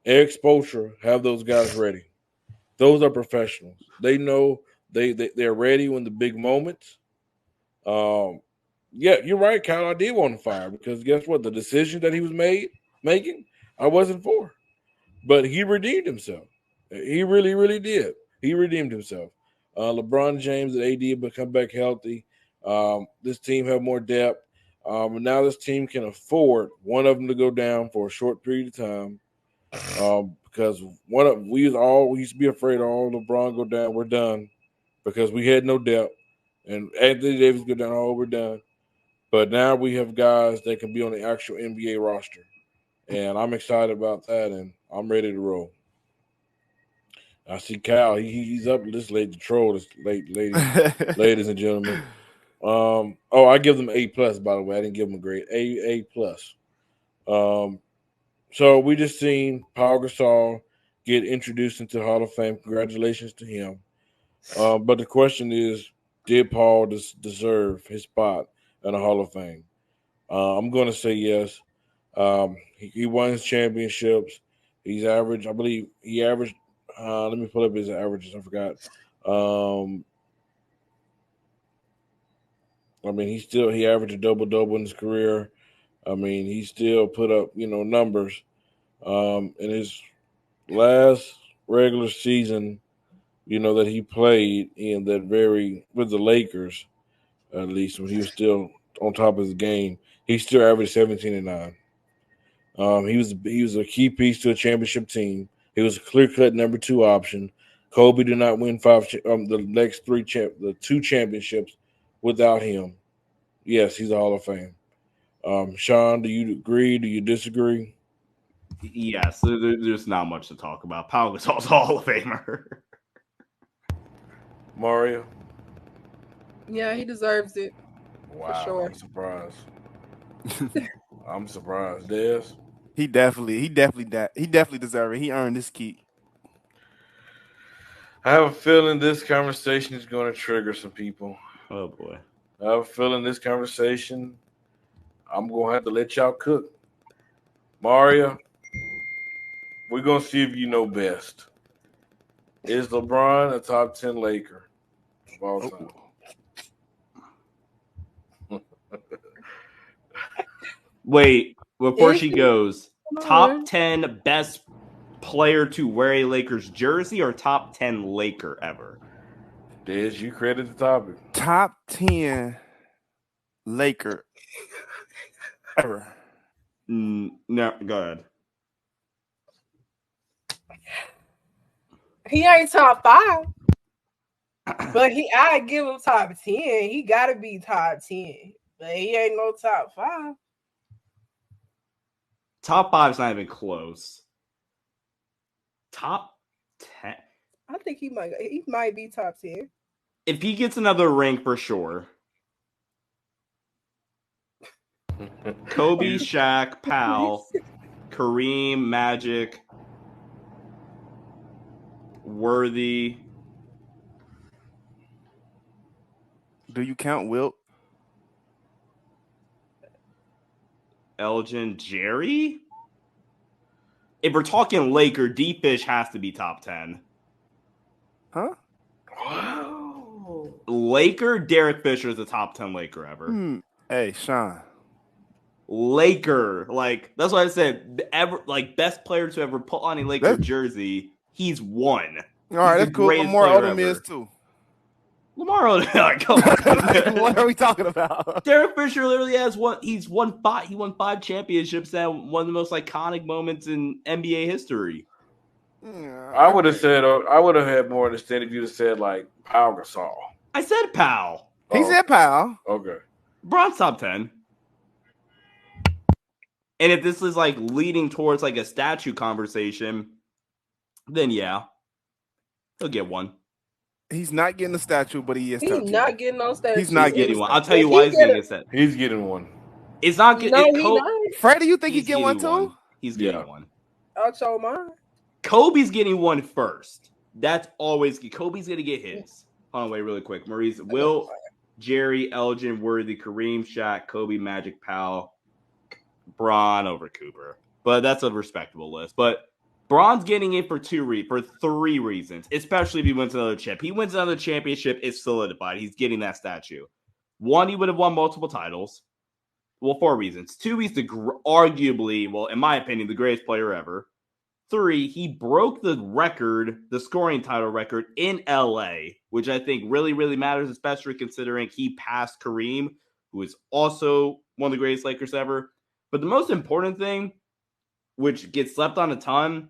Eric Spoelstra have those guys ready. Those are professionals. They know they're ready when the big moments. Yeah, you're right, Kyle. I did want to fire because guess what? The decision that he was making, I wasn't for. But he redeemed himself. He really, really did. He redeemed himself. LeBron James and AD have come back healthy. This team have more depth. And now this team can afford one of them to go down for a short period of time. Because we used to be afraid all LeBron go down, we're done. Because we had no depth. And Anthony Davis go down, we're done. But now we have guys that can be on the actual NBA roster. And I'm excited about that, and I'm ready to roll. I see Kyle. He's up this late to troll this ladies and gentlemen. I give them A plus. By the way, I didn't give them a grade. A plus. So we just seen Paul Gasol get introduced into the Hall of Fame. Congratulations to him. But the question is, did Paul deserve his spot in the Hall of Fame? I'm going to say yes. He won his championships. He's averaged, I believe he averaged, let me pull up his averages. I forgot. He averaged a double-double in his career. I mean, he still put up, numbers. In his last regular season, that he played in with the Lakers, at least when he was still on top of his game, he still averaged 17 and 9. He was a key piece to a championship team. He was a clear cut number 2 option. Kobe did not win the next the 2 championships without him. Yes, he's a Hall of Fame. Sean, do you agree? Do you disagree? Yes, there's not much to talk about. Pau Gasol's a Hall of Famer. Mario? Yeah, he deserves it. Wow, For sure. I'm surprised. I'm surprised. Des? He definitely deserves it. He earned this keep. I have a feeling this conversation is going to trigger some people. Oh boy. I have a feeling this conversation, I'm going to have to let y'all cook. Mario, we're going to see if you know best. Is LeBron a top 10 Laker of all time? Wait, before she goes, top 10 best player to wear a Lakers jersey or top 10 Laker ever? Des, you created the topic. Top 10 Laker ever. No, go ahead. He ain't top 5. But I give him top 10. He gotta be top 10. But he ain't no top 5. Top 5's not even close. Top 10. I think he might be top 10. If he gets another ring, for sure. Kobe, Shaq, Pau, Kareem, Magic, Worthy. Do you count Wilt? Elgin, Jerry? If we're talking Laker, D-Fish has to be top 10. Huh? Wow. Laker, Derek Fisher is the top 10 Laker ever. Hey, Sean. Laker. Like, that's what I said. Best player to ever put on a Laker jersey, he's one. All right, that's cool. Lamar Odom is too. Lamar Odom, come on. What are we talking about? Derek Fisher literally has one. He won 5 championships and one of the most iconic moments in NBA history. Yeah, I would have had more understanding if you'd have said like Pau Gasol. I said Pau. He said Pau. Okay. Bron's top 10. And if this is like leading towards like a statue conversation, then yeah, he'll get one. He's not getting a statue, but he is. He's not getting no statue. He's not getting one. I'll tell you why he's getting a statue. He's getting one. It's not getting. Freddie, you think he's getting one too? He's getting one. I'll show mine. Kobe's getting one first. That's always Kobe's gonna get his. Hold on, wait, really quick. Maurice, Will, Jerry, Elgin, Worthy, Kareem, Shaq, Kobe, Magic, Powell, Bron over Cooper. But that's a respectable list. But Bron's getting it for 3 reasons, especially if he wins another chip. He wins another championship, it's solidified. He's getting that statue. 1, he would have won multiple titles. Well, 4 reasons. 2, he's arguably, well, in my opinion, the greatest player ever. 3, he broke the scoring title record in LA, which I think really, really matters, especially considering he passed Kareem, who is also one of the greatest Lakers ever. But the most important thing, which gets slept on a ton,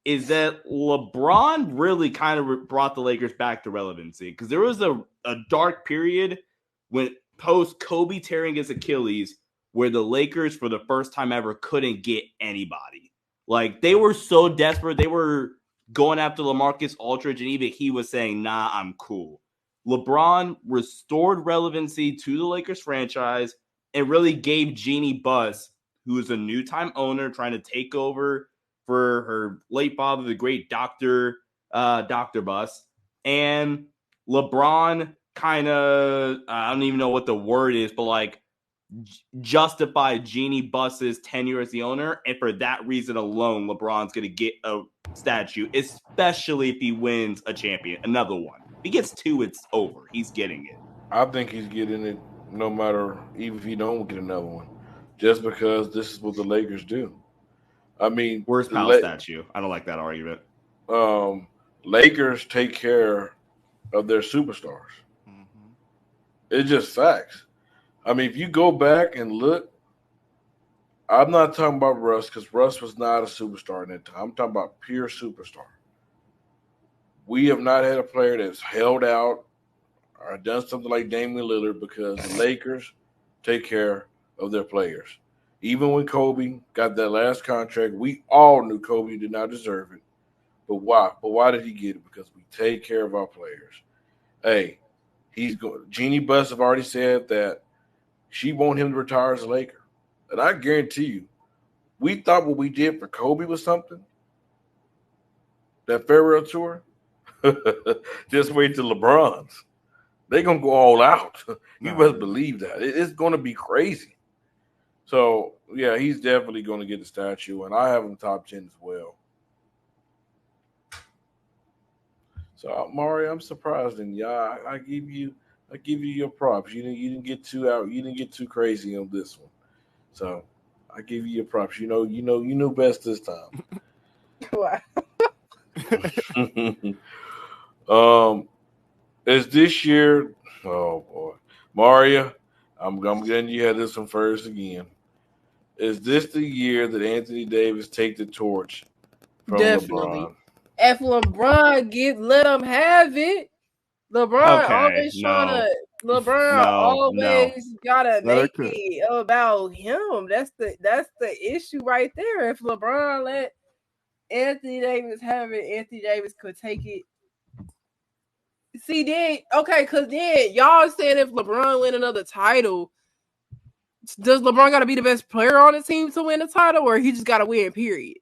is that LeBron really kind of brought the Lakers back to relevancy. Because there was a dark period when post Kobe tearing his Achilles where the Lakers, for the first time ever, couldn't get anybody. Like, they were so desperate. They were going after LaMarcus Aldridge, and even he was saying, nah, I'm cool. LeBron restored relevancy to the Lakers franchise and really gave Jeannie Buss, who is a new-time owner trying to take over for her late father, the great Dr. Buss. And LeBron kind of, I don't even know what the word is, but like justified Jeannie Buss's tenure as the owner. And for that reason alone, LeBron's going to get a statue, especially if he wins another one. If he gets 2, it's over. He's getting it. I think he's getting it no matter, even if he don't get another one. Just because this is what the Lakers do. I mean, where's Powell's statue? I don't like that argument. Lakers take care of their superstars. Mm-hmm. It's just facts. I mean, if you go back and look, I'm not talking about Russ because Russ was not a superstar in that time. I'm talking about pure superstar. We have not had a player that's held out or done something like Damian Lillard because the Lakers take care of their players. Even when Kobe got that last contract, we all knew Kobe did not deserve it. But why? But why did he get it? Because we take care of our players. Hey, he's going. Jeannie Buss have already said that she want him to retire as a Laker, and I guarantee you, we thought what we did for Kobe was something. That farewell tour. Just wait till LeBron's. They're gonna go all out. You Nah, best believe that. It's gonna be crazy. So yeah, he's definitely gonna get the statue, and I have him top 10 as well. So Mario, I'm surprised in yeah. I give you your props. You didn't get too out. You didn't get too crazy on this one. So I give you your props. You knew best this time. Wow. um, is this year? Oh boy, Mario, I'm getting you had this one first again. Is this the year that Anthony Davis take the torch from Definitely. LeBron? If LeBron let him have it, LeBron Okay, always trying no, to. LeBron no. always gotta let her make cook. it about him. That's the issue right there. If LeBron let Anthony Davis have it, Anthony Davis could take it. See then, okay, cause then y'all saying if LeBron win another title, does LeBron gotta be the best player on the team to win the title, or he just gotta win? Period.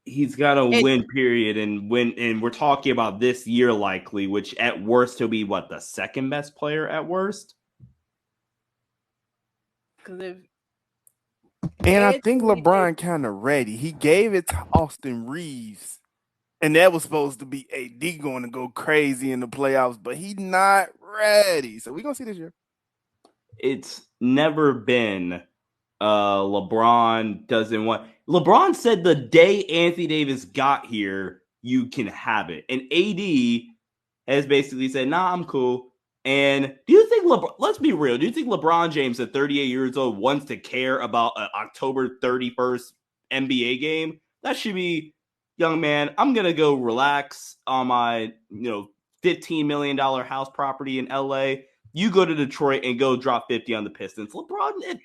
He's got to And win, period, and win. And we're talking about this year, likely, which at worst he'll be what, the second best player at worst. because if And I think Anthony LeBron kind of ready. He gave it to Austin Reeves, and that was supposed to be AD going to go crazy in the playoffs, but he's not ready. So we're gonna see this year. It's never been LeBron doesn't want. LeBron said the day Anthony Davis got here, you can have it, and AD has basically said, "Nah, I'm cool." And do you think LeBron? Let's be real. Do you think LeBron James, at 38 years old, wants to care about an October 31st NBA game? That should be, young man. I'm gonna go relax on my $15 million house property in LA. You go to Detroit and go drop 50 on the Pistons. LeBron,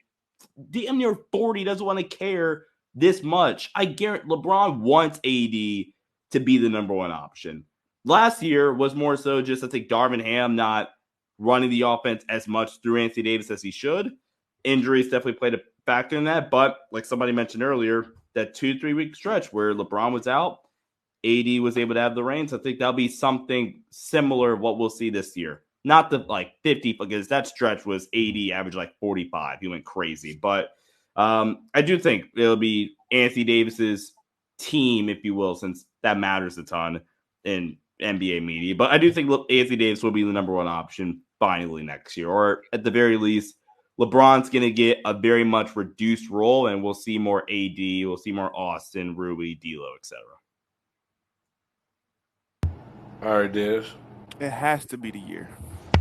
damn near 40, doesn't want to care this much. I guarantee LeBron wants AD to be the number one option. Last year was more so just, I think, Darvin Ham not running the offense as much through Anthony Davis as he should. Injuries definitely played a factor in that. But like somebody mentioned earlier, that 2-3 week stretch where LeBron was out, AD was able to have the reins. I think that'll be something similar what we'll see this year. Not the like 50, because that stretch was AD average like 45. He went crazy. But I do think it'll be Anthony Davis's team, if you will, since that matters a ton in NBA media. But I do think Anthony Davis will be the number one option finally next year, or at the very least, LeBron's going to get a very much reduced role, and we'll see more AD, we'll see more Austin, Rui, D'Lo, etc. All right, Des. It has to be the year.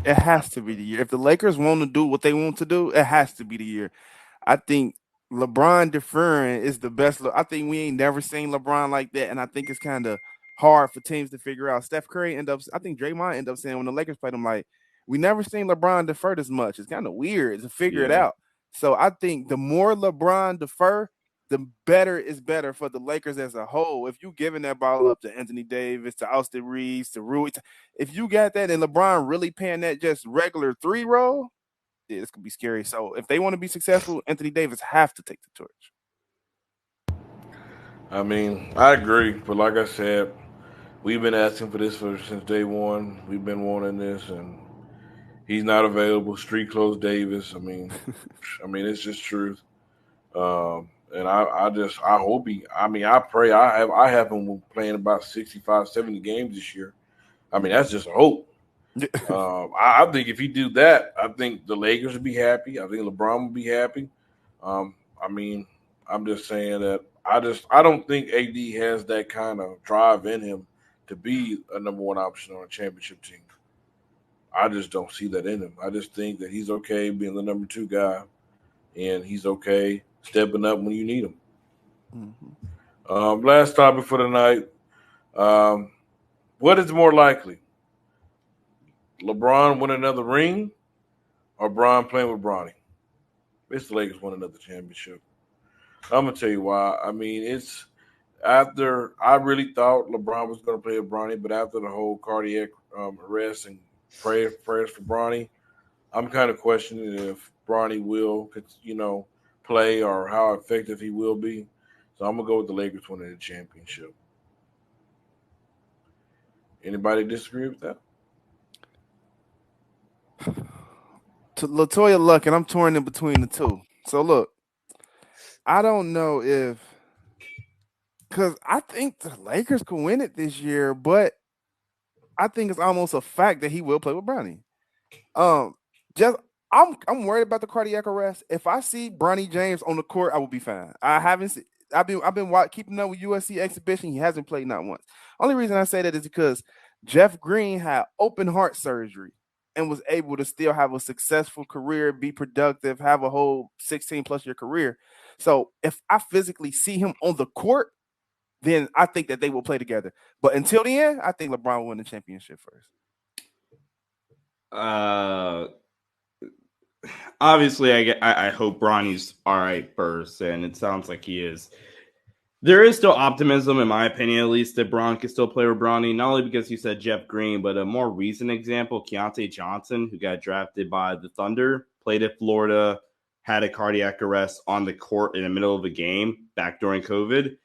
It has to be the year. If the Lakers want to do what they want to do, it has to be the year. I think LeBron deferring is the best. I think we ain't never seen LeBron like that, and I think it's kind of hard for teams to figure out. Steph Curry end up. I think Draymond end up saying when the Lakers played him, like, we never seen LeBron defer this much. It's kind of weird to figure it Yeah. out. So I think the more LeBron defer, the better is better for the Lakers as a whole. If you giving that ball up to Anthony Davis, to Austin Reeves, to Rui, if you got that and LeBron really paying that just regular 3 role, yeah, this could be scary. So if they want to be successful, Anthony Davis have to take the torch. I mean, I agree, but like I said, we've been asking for this since day one. We've been wanting this, and he's not available. Street clothes Davis. I mean, it's just truth. And I hope he. I mean, I pray. I have him playing about 65, 70 games this year. I mean, that's just a hope. I think if he do that, I think the Lakers would be happy. I think LeBron would be happy. I mean, I'm just saying that I don't think AD has that kind of drive in him to be a number one option on a championship team. I just don't see that in him. I just think that he's okay being the number 2 guy, and he's okay stepping up when you need him. Last topic for the night. Um, what is more likely? LeBron win another ring or Bron playing with Bronny? It's the Lakers win another championship. I'm going to tell you why. I mean, it's after I really thought LeBron was going to play with Bronny, but after the whole cardiac arrest and prayers for Bronny, I'm kind of questioning if Bronny will, play or how effective he will be. So I'm gonna go with the Lakers winning the championship. Anybody disagree with that? To Latoya Luck, and I'm torn in between the two. So look, I don't know if, because I think the Lakers could win it this year, but I think it's almost a fact that he will play with Bronny. Just I'm worried about the cardiac arrest. If I see Bronny James on the court, I will be fine. I haven't. I've been keeping up with USC exhibition. He hasn't played not once. Only reason I say that is because Jeff Green had open heart surgery and was able to still have a successful career, be productive, have a whole 16+ year career. So if I physically see him on the court, then I think that they will play together. But until the end, I think LeBron will win the championship first. Obviously, I hope Bronny's all right first, and it sounds like he is. There is still optimism, in my opinion, at least, that Bron can still play with Bronny, not only because you said Jeff Green, but a more recent example, Keontae Johnson, who got drafted by the Thunder, played at Florida, had a cardiac arrest on the court in the middle of a game back during COVID,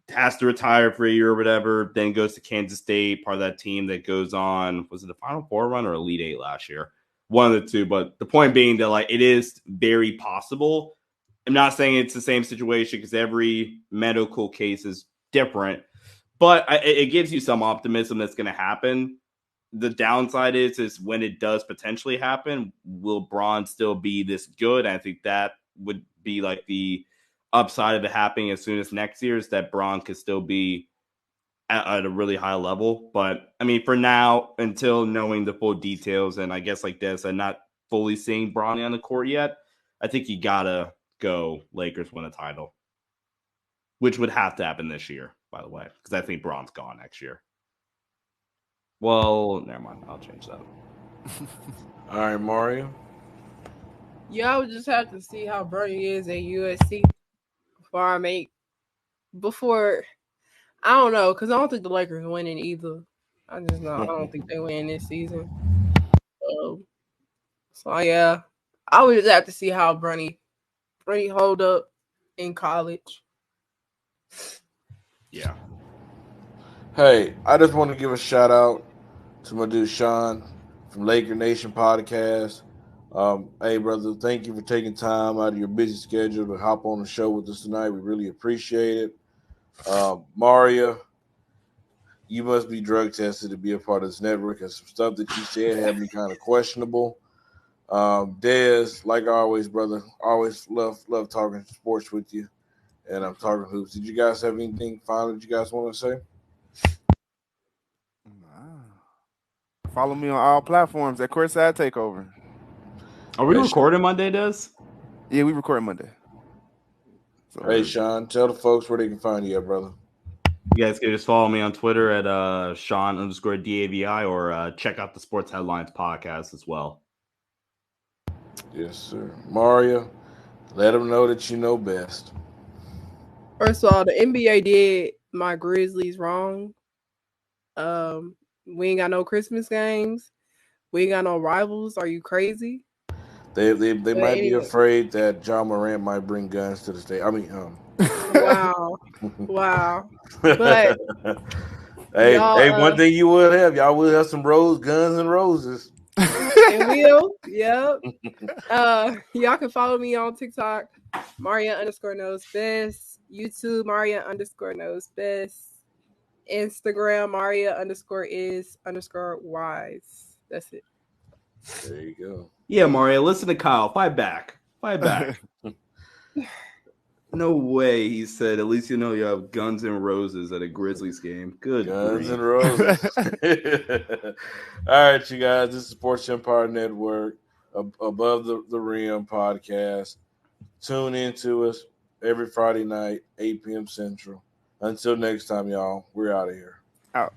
has to retire for a year or whatever, then goes to Kansas State, part of that team that goes on, was it the Final Four run or Elite Eight last year? One of the two, but the point being that like it is very possible. I'm not saying it's the same situation because every medical case is different, but it gives you some optimism that's going to happen. The downside is when it does potentially happen, will Bron still be this good? I think that would be like the upside of it happening as soon as next year is that Bron could still be at a really high level. But I mean, for now, until knowing the full details, and I guess like this, and not fully seeing Bronny on the court yet, I think you gotta go Lakers win a title, which would have to happen this year, by the way, because I think Bron's gone next year. Well, never mind. I'll change that. All right, Mario. Yeah, I would just have to see how Bernie is at USC before I don't know, because I don't think the Lakers winning either. I don't think they win this season. So yeah, I would just have to see how Bernie hold up in college. Yeah. Hey, I just want to give a shout out to my dude Sean from Laker Nation Podcast. Hey, brother, thank you for taking time out of your busy schedule to hop on the show with us tonight. We really appreciate it. Mario, you must be drug tested to be a part of this network, because some stuff that you said had me kind of questionable. Dez, like always, brother, always love talking sports with you, and I'm talking hoops. Did you guys have anything final that you guys want to say? Follow me on all platforms at Courtside Takeover. Are we recording Monday, Des? Yeah, we record Monday. So, hey, Sean, tell the folks where they can find you, brother. You guys can just follow me on Twitter at Sean_DAVI or check out the Sports Headlines podcast as well. Yes, sir. Mario, let them know that you know best. First of all, the NBA did my Grizzlies wrong. We ain't got no Christmas games. We ain't got no rivals. Are you crazy? They might be afraid that John Morant might bring guns to the state. I mean, wow. But hey, one thing you would have, y'all will have some guns and roses. It will, yep. Y'all can follow me on TikTok, Maria_knows_best, YouTube, Maria_knows_best, Instagram, Maria_is_wise. That's it. There you go. Yeah, Mario, listen to Kyle. Fight back. No way, he said. At least you know you have Guns N' Roses at a Grizzlies game. Good Guns grief. N' Roses. All right, you guys. This is Sports Empire Network, Above the Rim podcast. Tune in to us every Friday night, 8 p.m. Central. Until next time, y'all, we're out of here. Out.